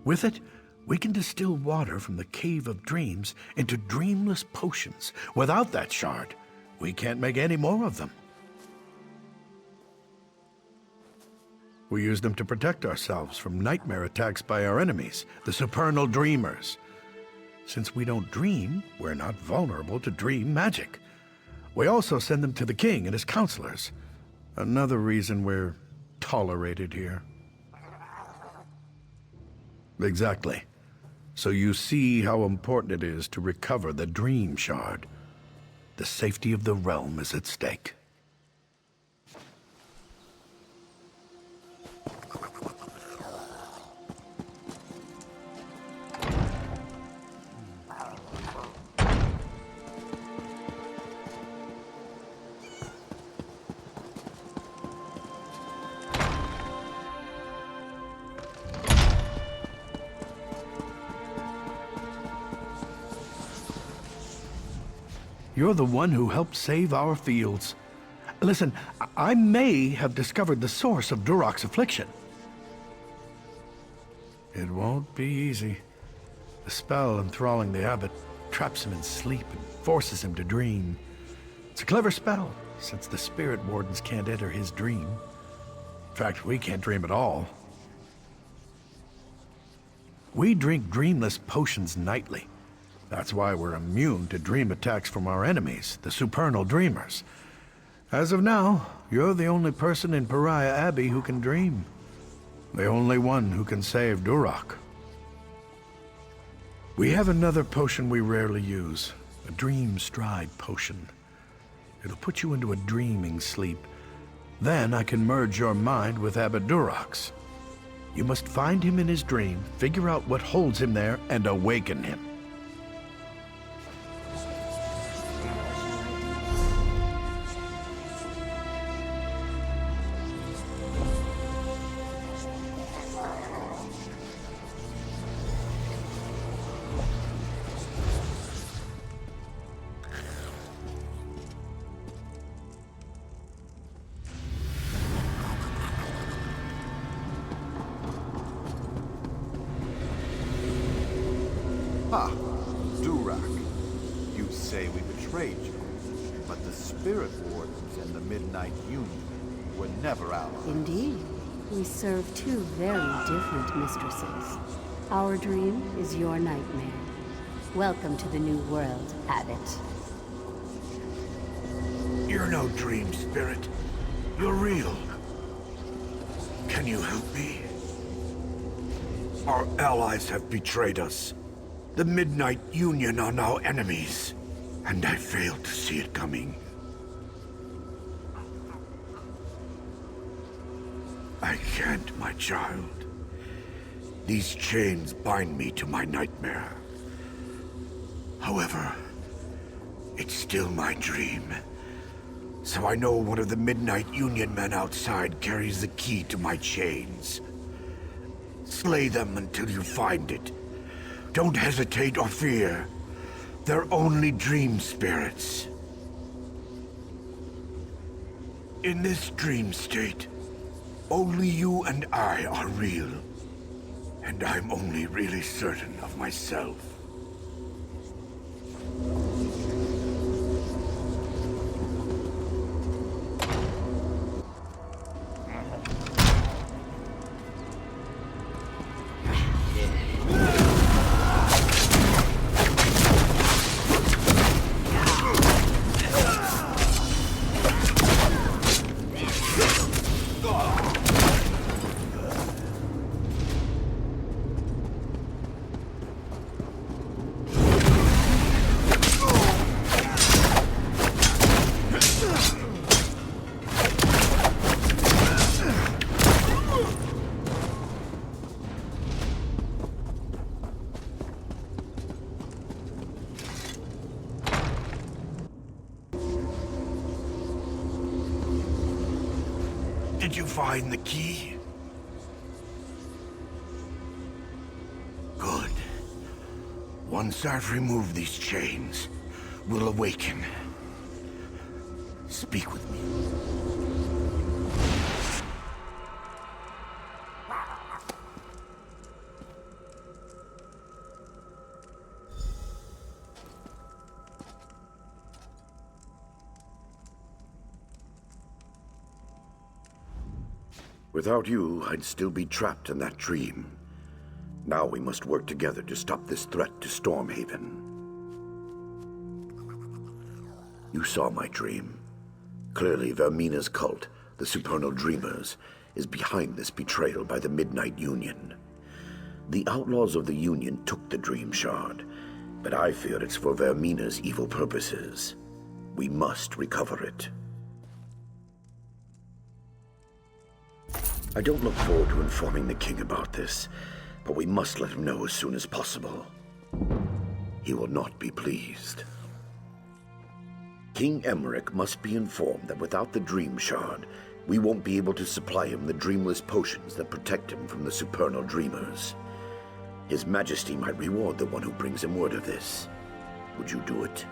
With it, we can distill water from the Cave of Dreams into dreamless potions. Without that shard, we can't make any more of them. We use them to protect ourselves from nightmare attacks by our enemies, the supernal dreamers. Since we don't dream, we're not vulnerable to dream magic. We also send them to the king and his counselors. Another reason we're tolerated here. Exactly. So you see how important it is to recover the Dream Shard. The safety of the realm is at stake. You're the one who helped save our fields. Listen, I may have discovered the source of Duroc's affliction. It won't be easy. The spell enthralling the abbot traps him in sleep and forces him to dream. It's a clever spell, since the spirit wardens can't enter his dream. In fact, we can't dream at all. We drink dreamless potions nightly. That's why we're immune to dream attacks from our enemies, the supernal dreamers. As of now, you're the only person in Pariah Abbey who can dream. The only one who can save Duroc. We have another potion we rarely use, a Dream Stride potion. It'll put you into a dreaming sleep. Then I can merge your mind with Abbot Duroc's. You must find him in his dream, figure out what holds him there, and awaken him. Ha! Durak. You say we betrayed you, but the Spirit Wardens and the Midnight Union were never allies. Indeed. We serve two very different mistresses. Our dream is your nightmare. Welcome to the new world, Abbot. You're no dream spirit. You're real. Can you help me? Our allies have betrayed us. The Midnight Union are now enemies, and I failed to see it coming. I can't, my child. These chains bind me to my nightmare. However, it's still my dream. So I know one of the Midnight Union men outside carries the key to my chains. Slay them until you find it. Don't hesitate or fear. They're only dream spirits. In this dream state, only you and I are real. And I'm only really certain of myself. Did you find the key? Good. Once I've removed these chains, we'll awaken. Speak with me. Without you, I'd still be trapped in that dream. Now we must work together to stop this threat to Stormhaven. You saw my dream. Clearly, Vermina's cult, the Supernal Dreamers, is behind this betrayal by the Midnight Union. The outlaws of the Union took the Dream Shard, but I fear it's for Vermina's evil purposes. We must recover it. I don't look forward to informing the king about this, but we must let him know as soon as possible. He will not be pleased. King Emmerich must be informed that without the Dream Shard, we won't be able to supply him the dreamless potions that protect him from the Supernal Dreamers. His Majesty might reward the one who brings him word of this. Would you do it?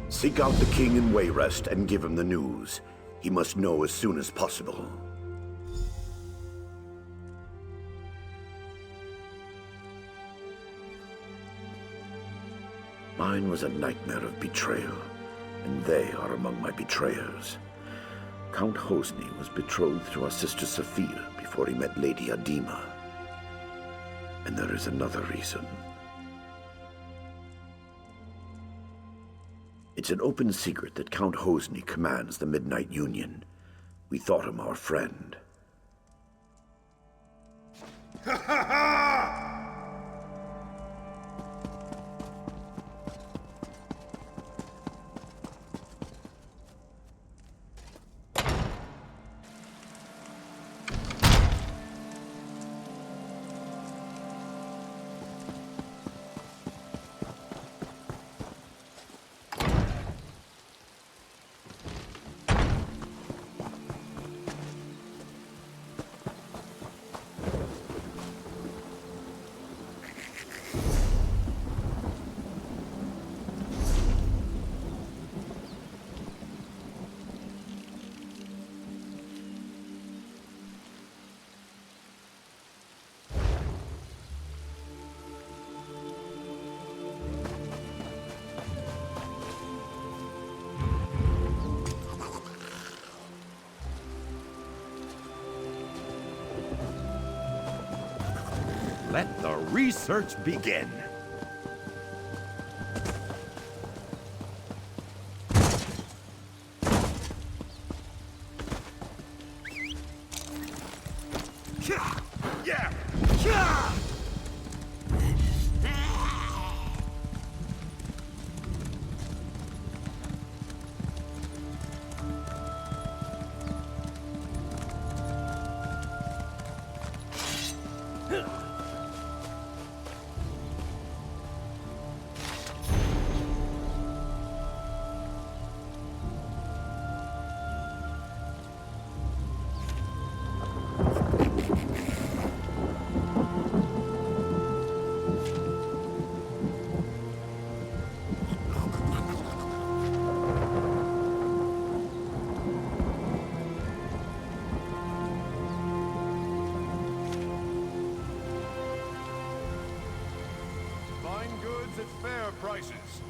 Seek out the king in Wayrest and give him the news. He must know as soon as possible. Mine was a nightmare of betrayal, and they are among my betrayers. Count Hosni was betrothed to our sister Sophia before he met Lady Adima. And there is another reason. It's an open secret that Count Hosni commands the Midnight Union. We thought him our friend. Ha ha ha! Let the research begin. At fair prices.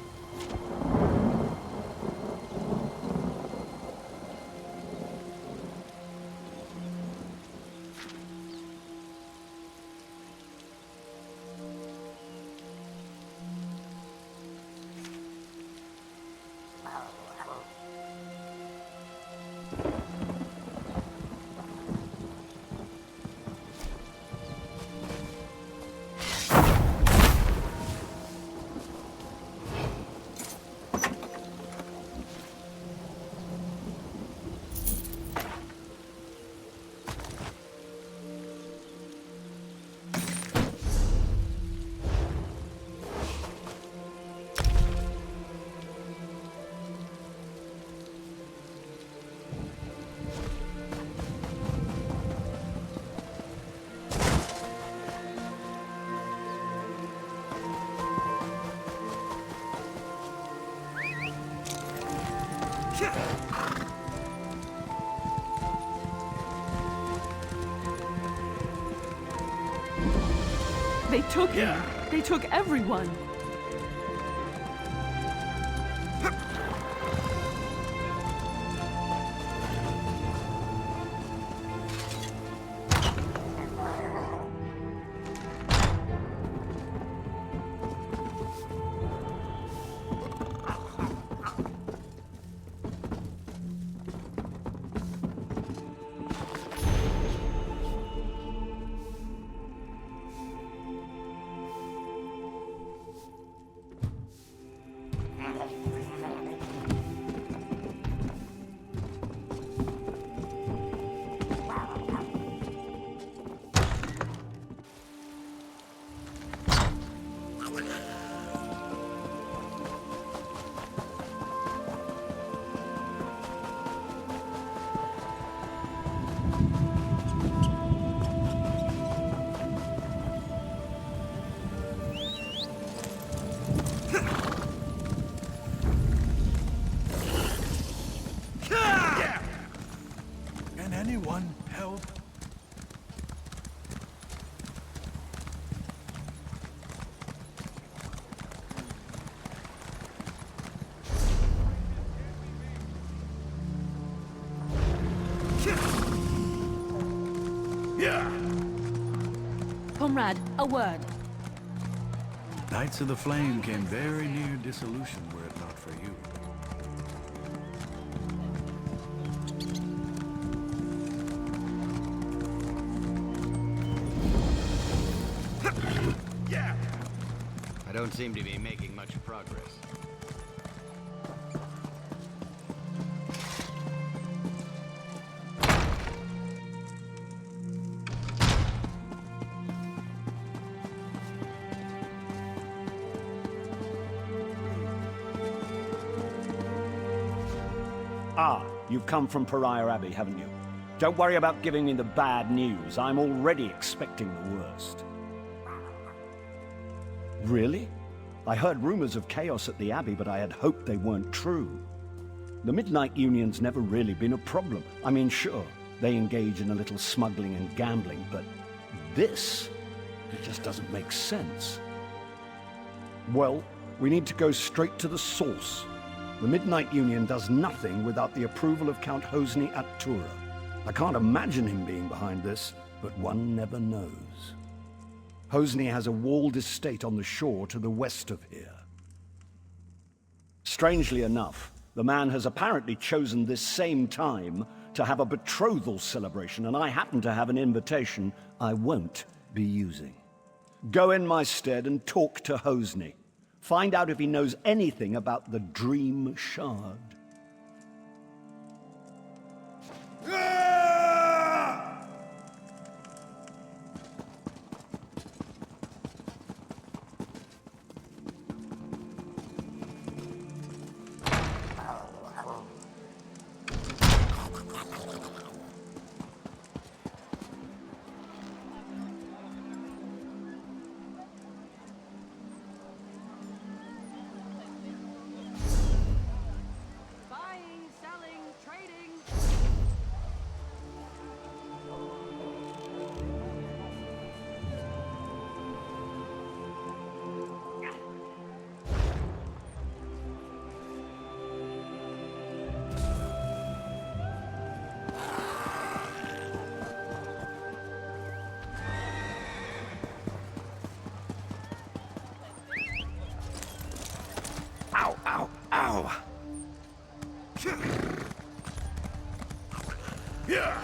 They took him. They took everyone. Anyone help? Comrade, a word. Knights of the Flame came very near dissolution were it not for you. I don't seem to be making much progress. Ah, you've come from Pariah Abbey, haven't you? Don't worry about giving me the bad news. I'm already expecting the worst. Really? I heard rumors of chaos at the Abbey, but I had hoped they weren't true. The Midnight Union's never really been a problem. I mean, sure, they engage in a little smuggling and gambling, but this? It just doesn't make sense. Well, we need to go straight to the source. The Midnight Union does nothing without the approval of Count Hosni at Tura. I can't imagine him being behind this, but one never knows. Hosni has a walled estate on the shore to the west of here. Strangely enough, the man has apparently chosen this same time to have a betrothal celebration, and I happen to have an invitation I won't be using. Go in my stead and talk to Hosni. Find out if he knows anything about the Dream Shard. Ow, ow, ow. Yeah.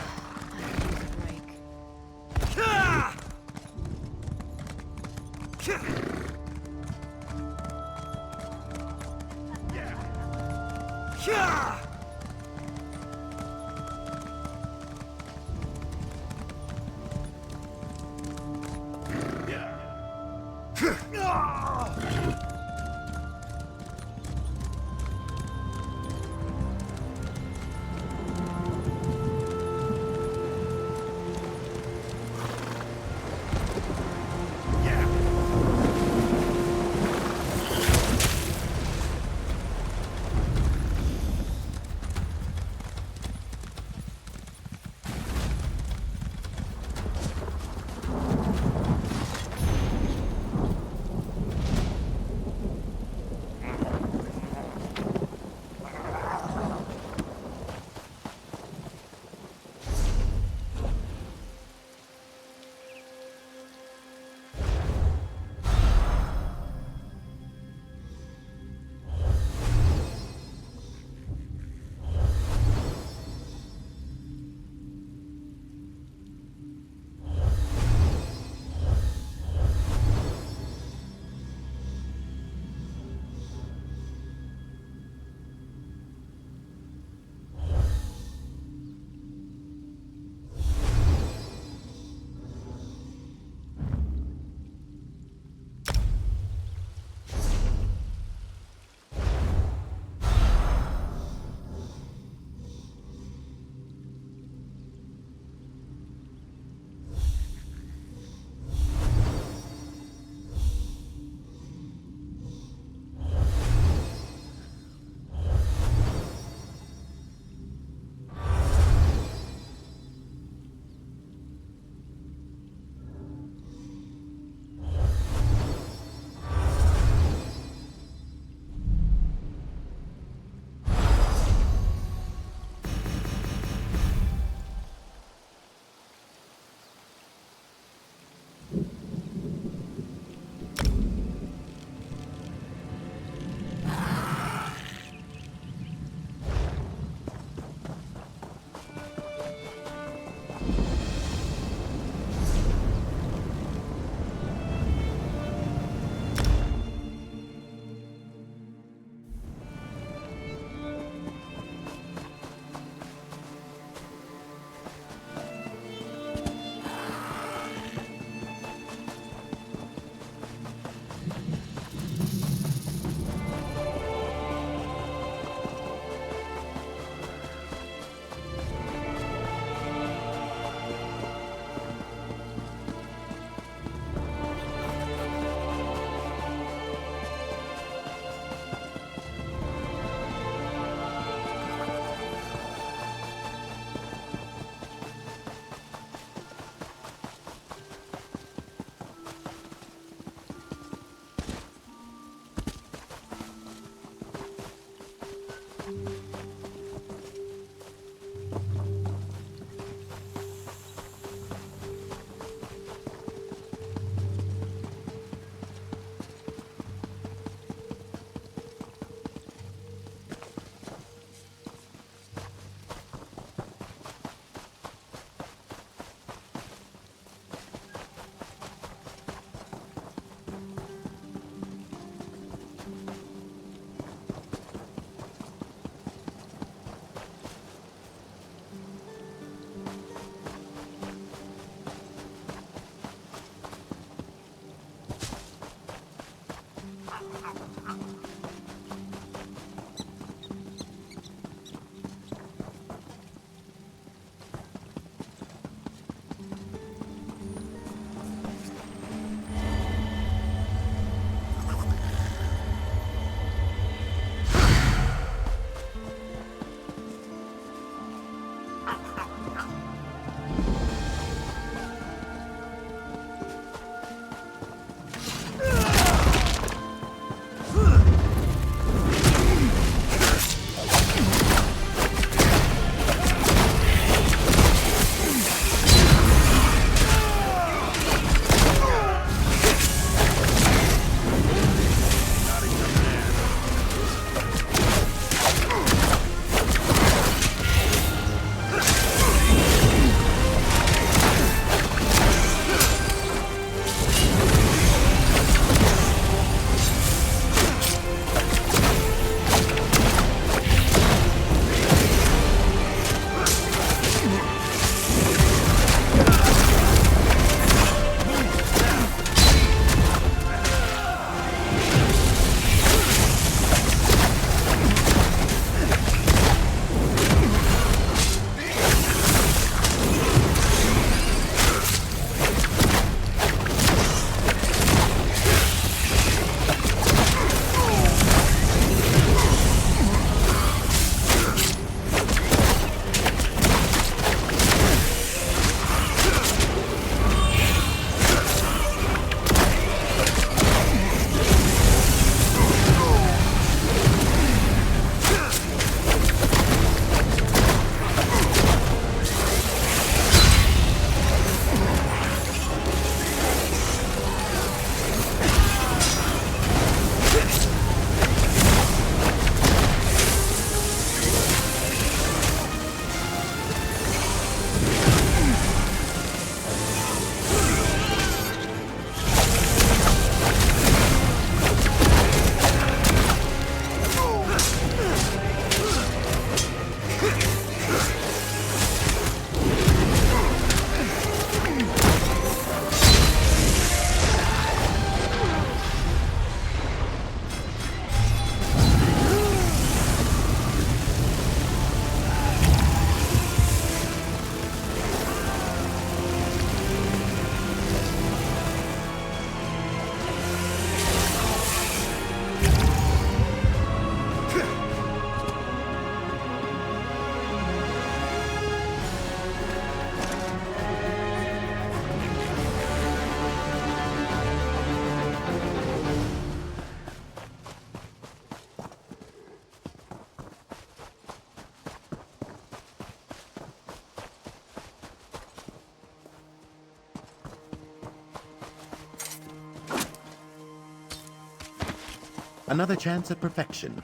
Another chance at perfection.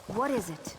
What is it?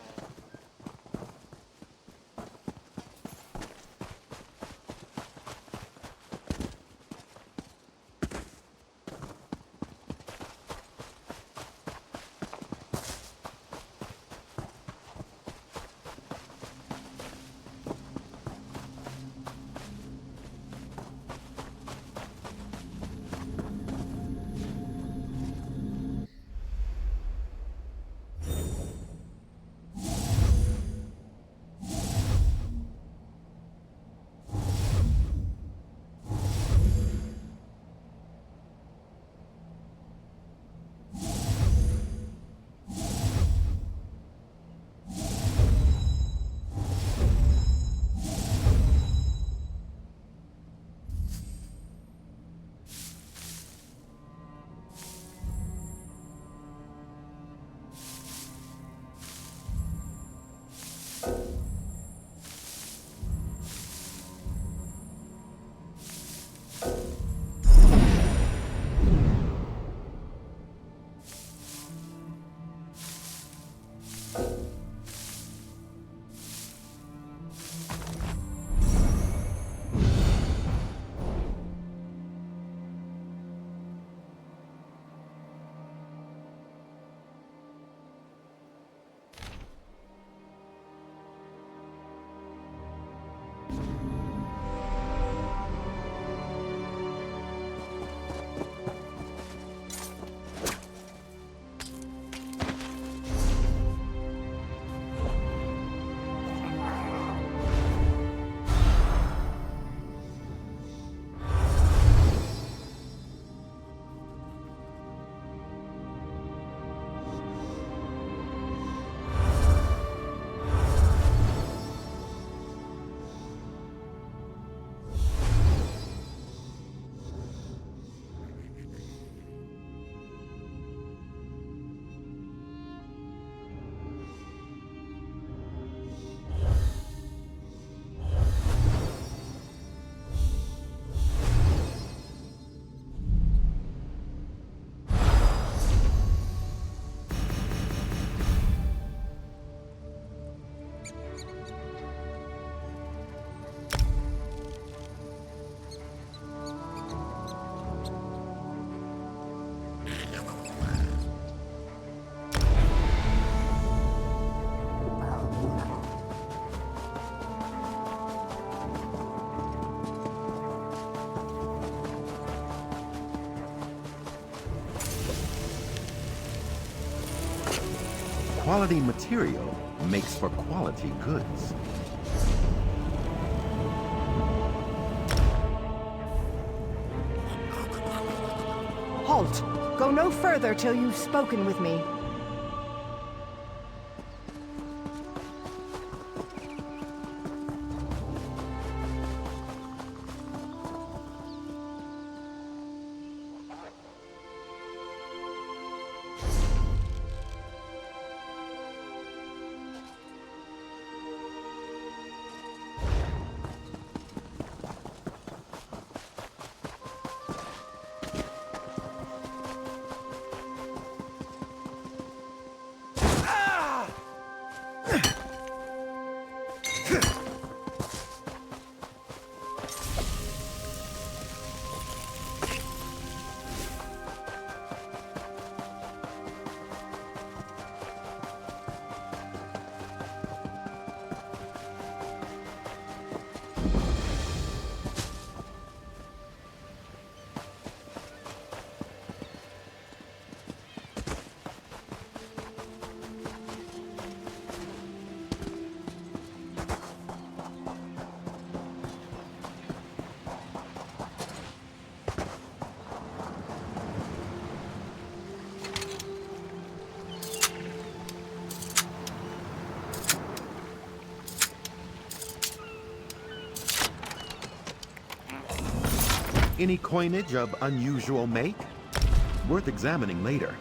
Quality material makes for quality goods. Halt! Go no further till you've spoken with me. Any coinage of unusual make? worth examining later.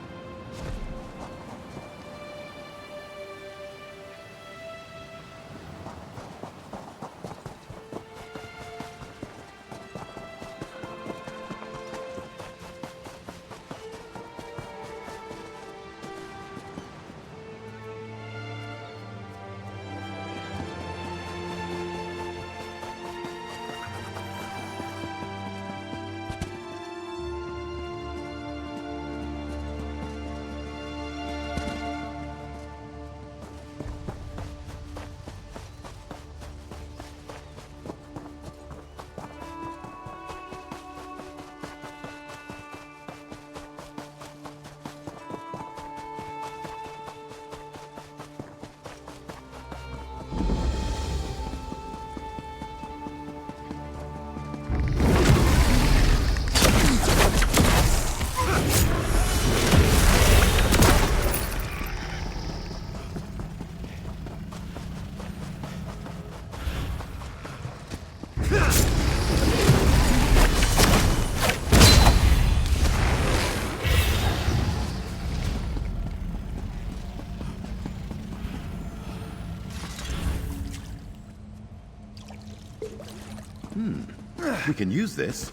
We can use this.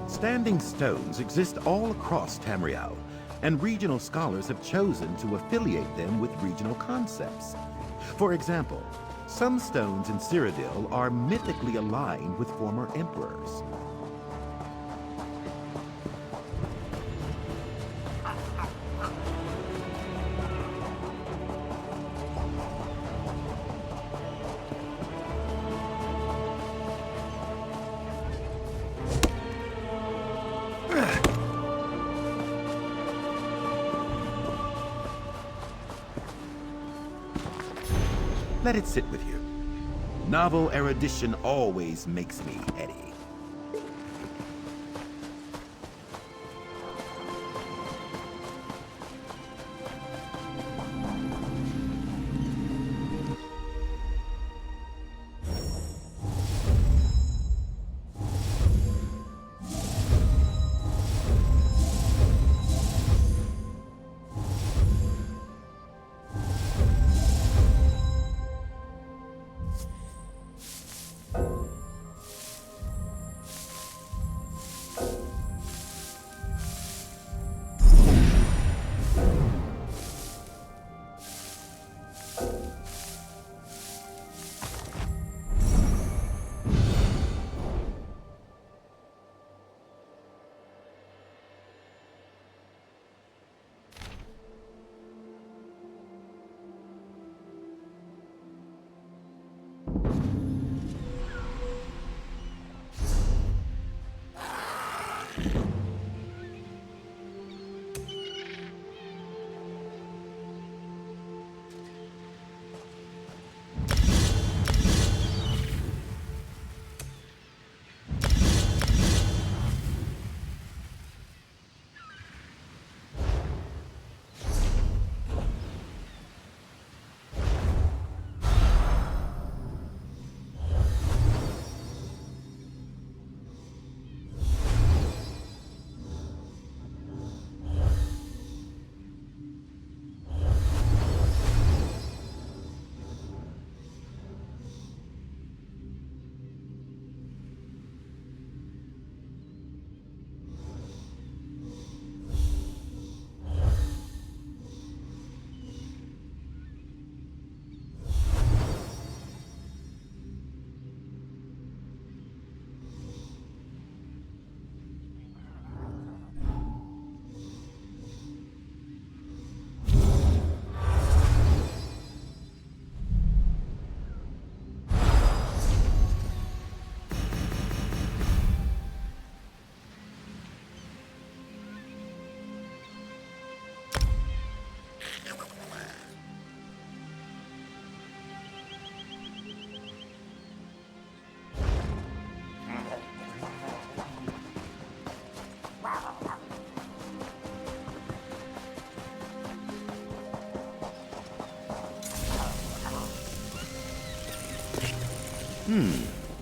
Standing stones exist all across Tamriel, and regional scholars have chosen to affiliate them with regional concepts. For example, some stones in Cyrodiil are mythically aligned with former emperors. Let it sit with you. Novel erudition always makes me heady.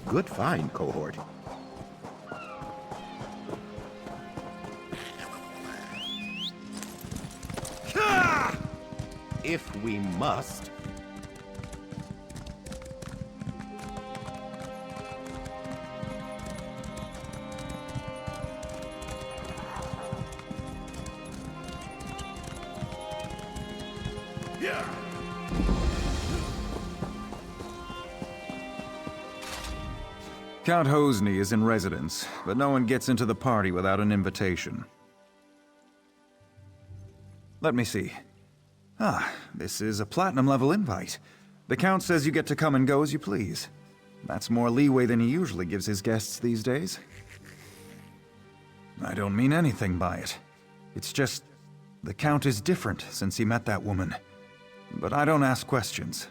Good find, cohort. If we must. Count Hosni is in residence, but no one gets into the party without an invitation. Let me see. This is a platinum-level invite. The Count says you get to come and go as you please. That's more leeway than he usually gives his guests these days. I don't mean anything by it. It's just, the Count is different since he met that woman. But I don't ask questions.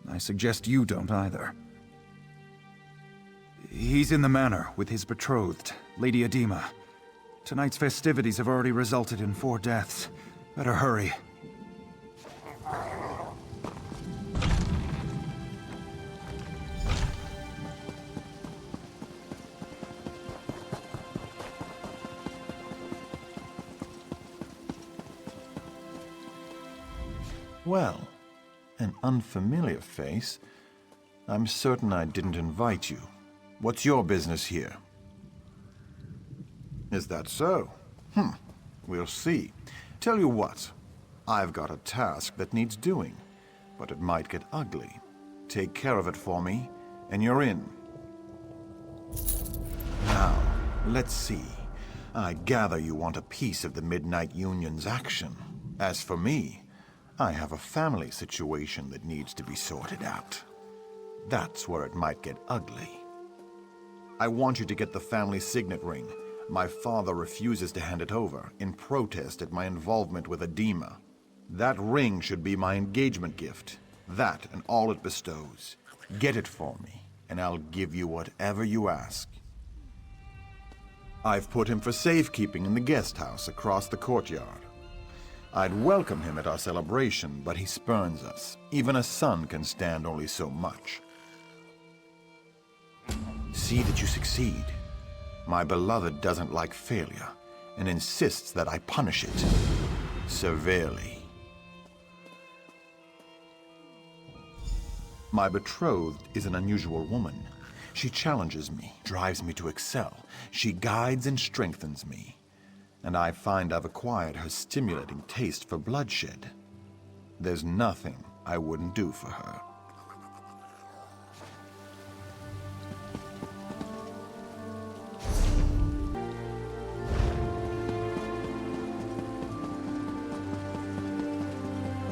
I suggest you don't either. He's in the manor with his betrothed, Lady Edema. Tonight's festivities have already resulted in 4 deaths. Better hurry. Well, an unfamiliar face. I'm certain I didn't invite you. What's your business here? Is that so? We'll see. Tell you what, I've got a task that needs doing, but it might get ugly. Take care of it for me, and you're in. Now, let's see. I gather you want a piece of the Midnight Union's action. As for me, I have a family situation that needs to be sorted out. That's where it might get ugly. I want you to get the family signet ring. My father refuses to hand it over, in protest at my involvement with Edema. That ring should be my engagement gift. That and all it bestows. Get it for me, and I'll give you whatever you ask. I've put him for safekeeping in the guest house across the courtyard. I'd welcome him at our celebration, but he spurns us. Even a son can stand only so much. See that you succeed. My beloved doesn't like failure, and insists that I punish it severely. My betrothed is an unusual woman. She challenges me, drives me to excel. She guides and strengthens me. And I find I've acquired her stimulating taste for bloodshed. There's nothing I wouldn't do for her.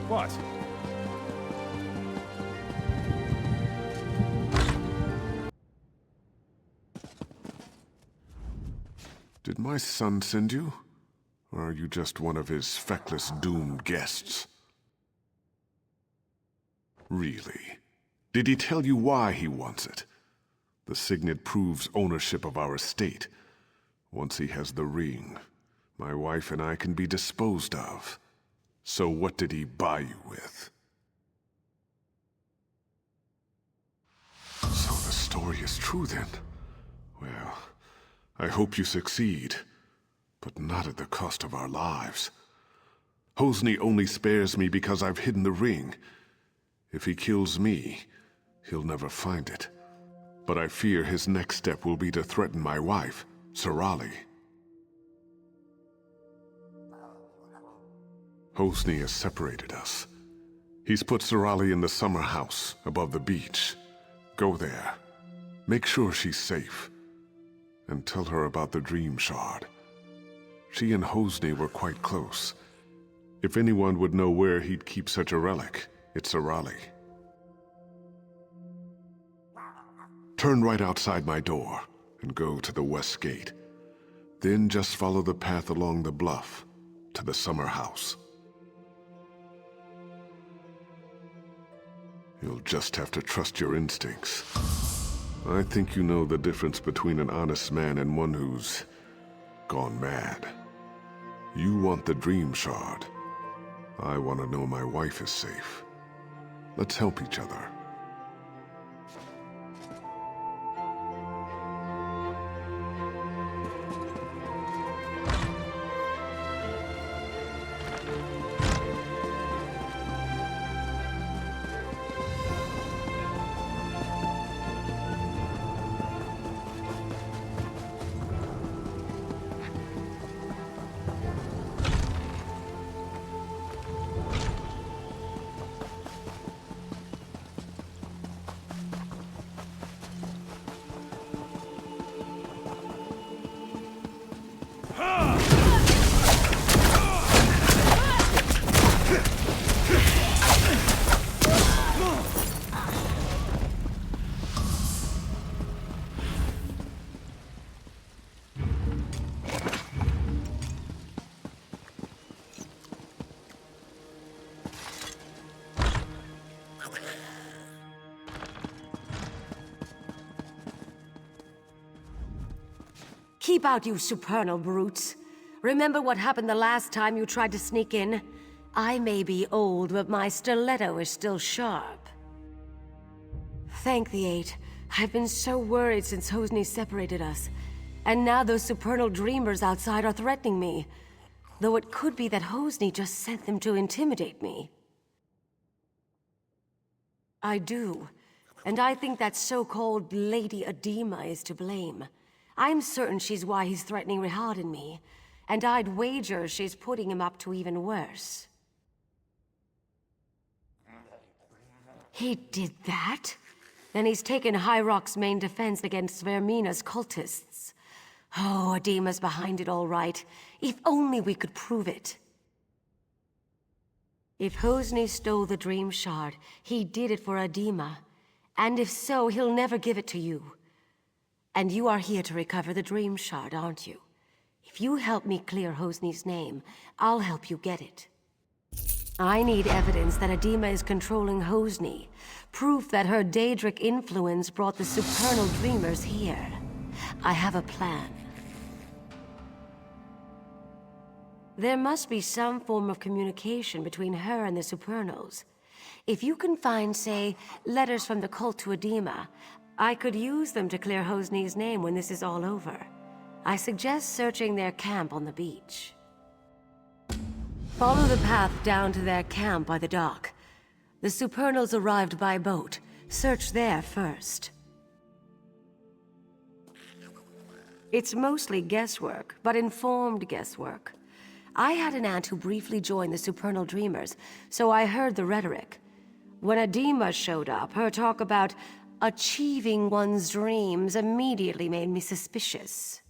What? Did my son send you? Or are you just one of his feckless, doomed guests? Really? Did he tell you why he wants it? The signet proves ownership of our estate. Once he has the ring, my wife and I can be disposed of. So what did he buy you with? So the story is true then? Well, I hope you succeed, but not at the cost of our lives. Hosni only spares me because I've hidden the ring. If he kills me, he'll never find it. But I fear his next step will be to threaten my wife, Sorali. Hosni has separated us. He's put Sorali in the summer house above the beach. Go there. Make sure she's safe. And tell her about the Dream Shard. She and Hosni were quite close. If anyone would know where he'd keep such a relic, it's Sorali. Turn right outside my door and go to the west gate. Then just follow the path along the bluff to the summer house. You'll just have to trust your instincts. I think you know the difference between an honest man and one who's gone mad. You want the Dream Shard. I want to know my wife is safe. Let's help each other. Keep out, you supernal brutes. Remember what happened the last time you tried to sneak in? I may be old, but my stiletto is still sharp. Thank the Eight. I've been so worried since Hosni separated us. And now those supernal dreamers outside are threatening me. Though it could be that Hosni just sent them to intimidate me. I do. And I think that so-called Lady Adema is to blame. I'm certain she's why he's threatening Rihad and me. And I'd wager she's putting him up to even worse. He did that? Then he's taken High Rock's main defense against Vermina's cultists. Oh, Adema's behind it all right. If only we could prove it. If Hosni stole the Dream Shard, he did it for Adema. And if so, he'll never give it to you. And you are here to recover the Dream Shard, aren't you? If you help me clear Hosni's name, I'll help you get it. I need evidence that Adema is controlling Hosni. Proof that her Daedric influence brought the supernal dreamers here. I have a plan. There must be some form of communication between her and the supernals. If you can find, say, letters from the cult to Adema, I could use them to clear Hosni's name when this is all over. I suggest searching their camp on the beach. Follow the path down to their camp by the dock. The supernals arrived by boat. Search there first. It's mostly guesswork, but informed guesswork. I had an aunt who briefly joined the supernal dreamers, so I heard the rhetoric. When Adema showed up, her talk about achieving one's dreams immediately made me suspicious.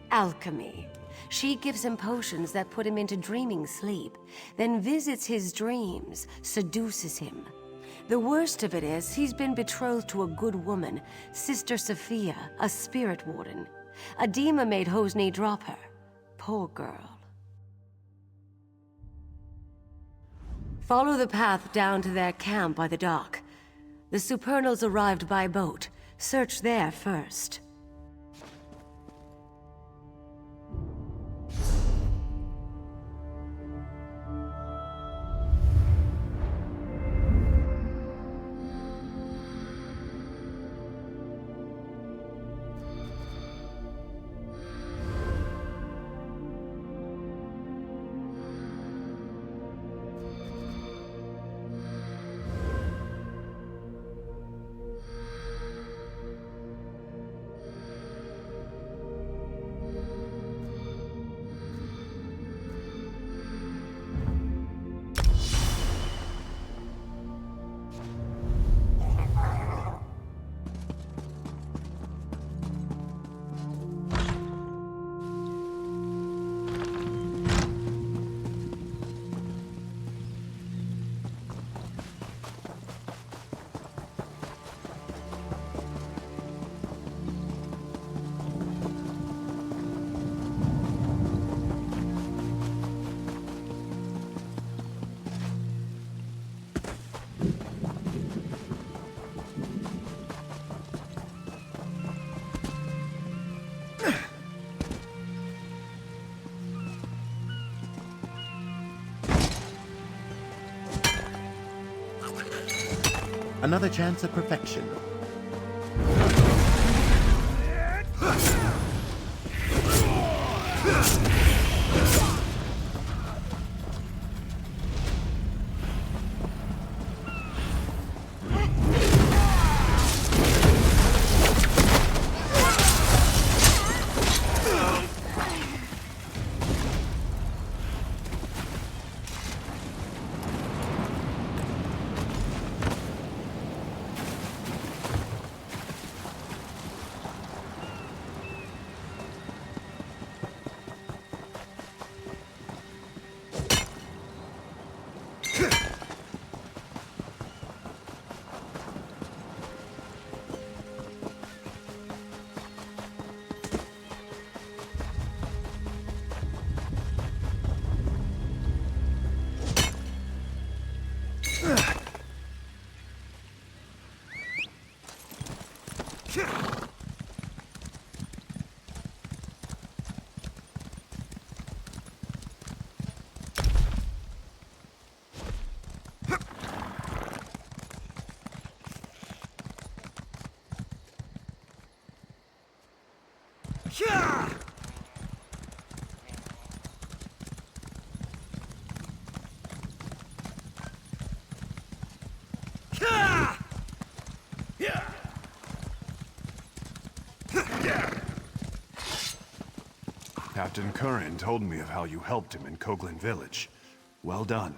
Alchemy. She gives him potions that put him into dreaming sleep, then visits his dreams, seduces him. The worst of it is, he's been betrothed to a good woman, Sister Sophia, a spirit warden. Adema made Hosni drop her. Poor girl. Follow the path down to their camp by the dock. The supernals arrived by boat. Search there first. Another chance at perfection. Captain Curran told me of how you helped him in Coglin Village. Well done.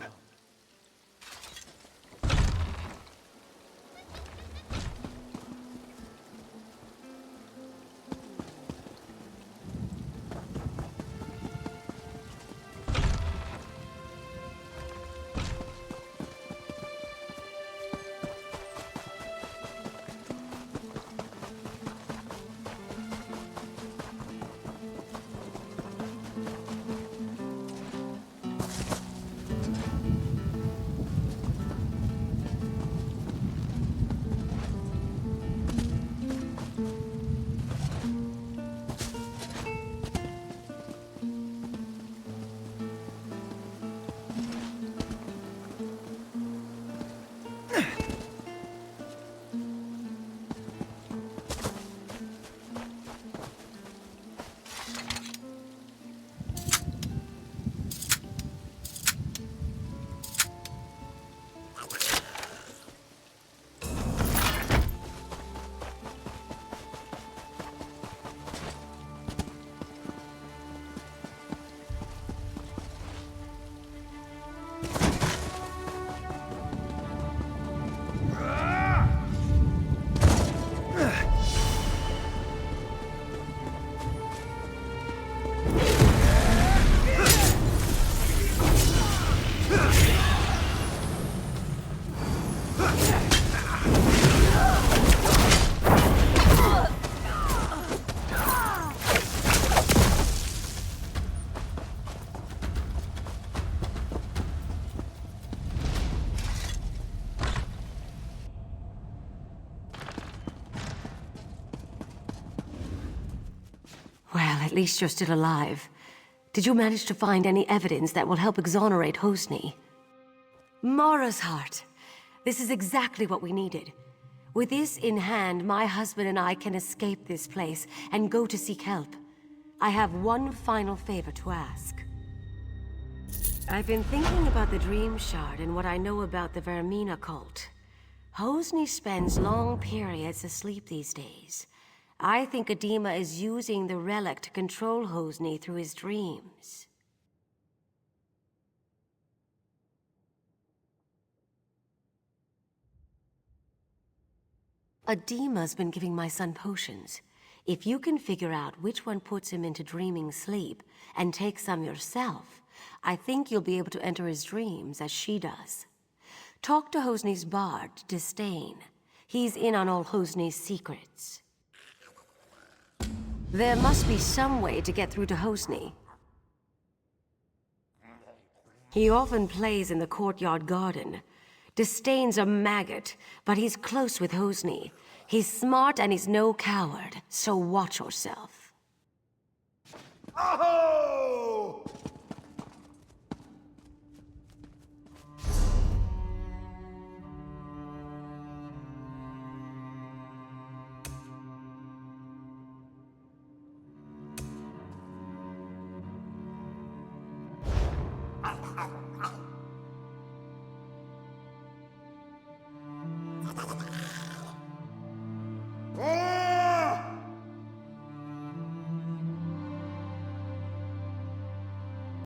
Well, at least you're still alive. Did you manage to find any evidence that will help exonerate Hosni? Mara's heart. This is exactly what we needed. With this in hand, my husband and I can escape this place and go to seek help. I have one final favor to ask. I've been thinking about the Dream Shard and what I know about the Vermina cult. Hosni spends long periods asleep these days. I think Adema is using the relic to control Hosni through his dreams. Adema's been giving my son potions. If you can figure out which one puts him into dreaming sleep, and take some yourself, I think you'll be able to enter his dreams as she does. Talk to Hosni's bard, Disdain. He's in on all Hosni's secrets. There must be some way to get through to Hosni. He often plays in the courtyard garden. Disdain's a maggot, but he's close with Hosni. He's smart and he's no coward, so watch yourself. Oh!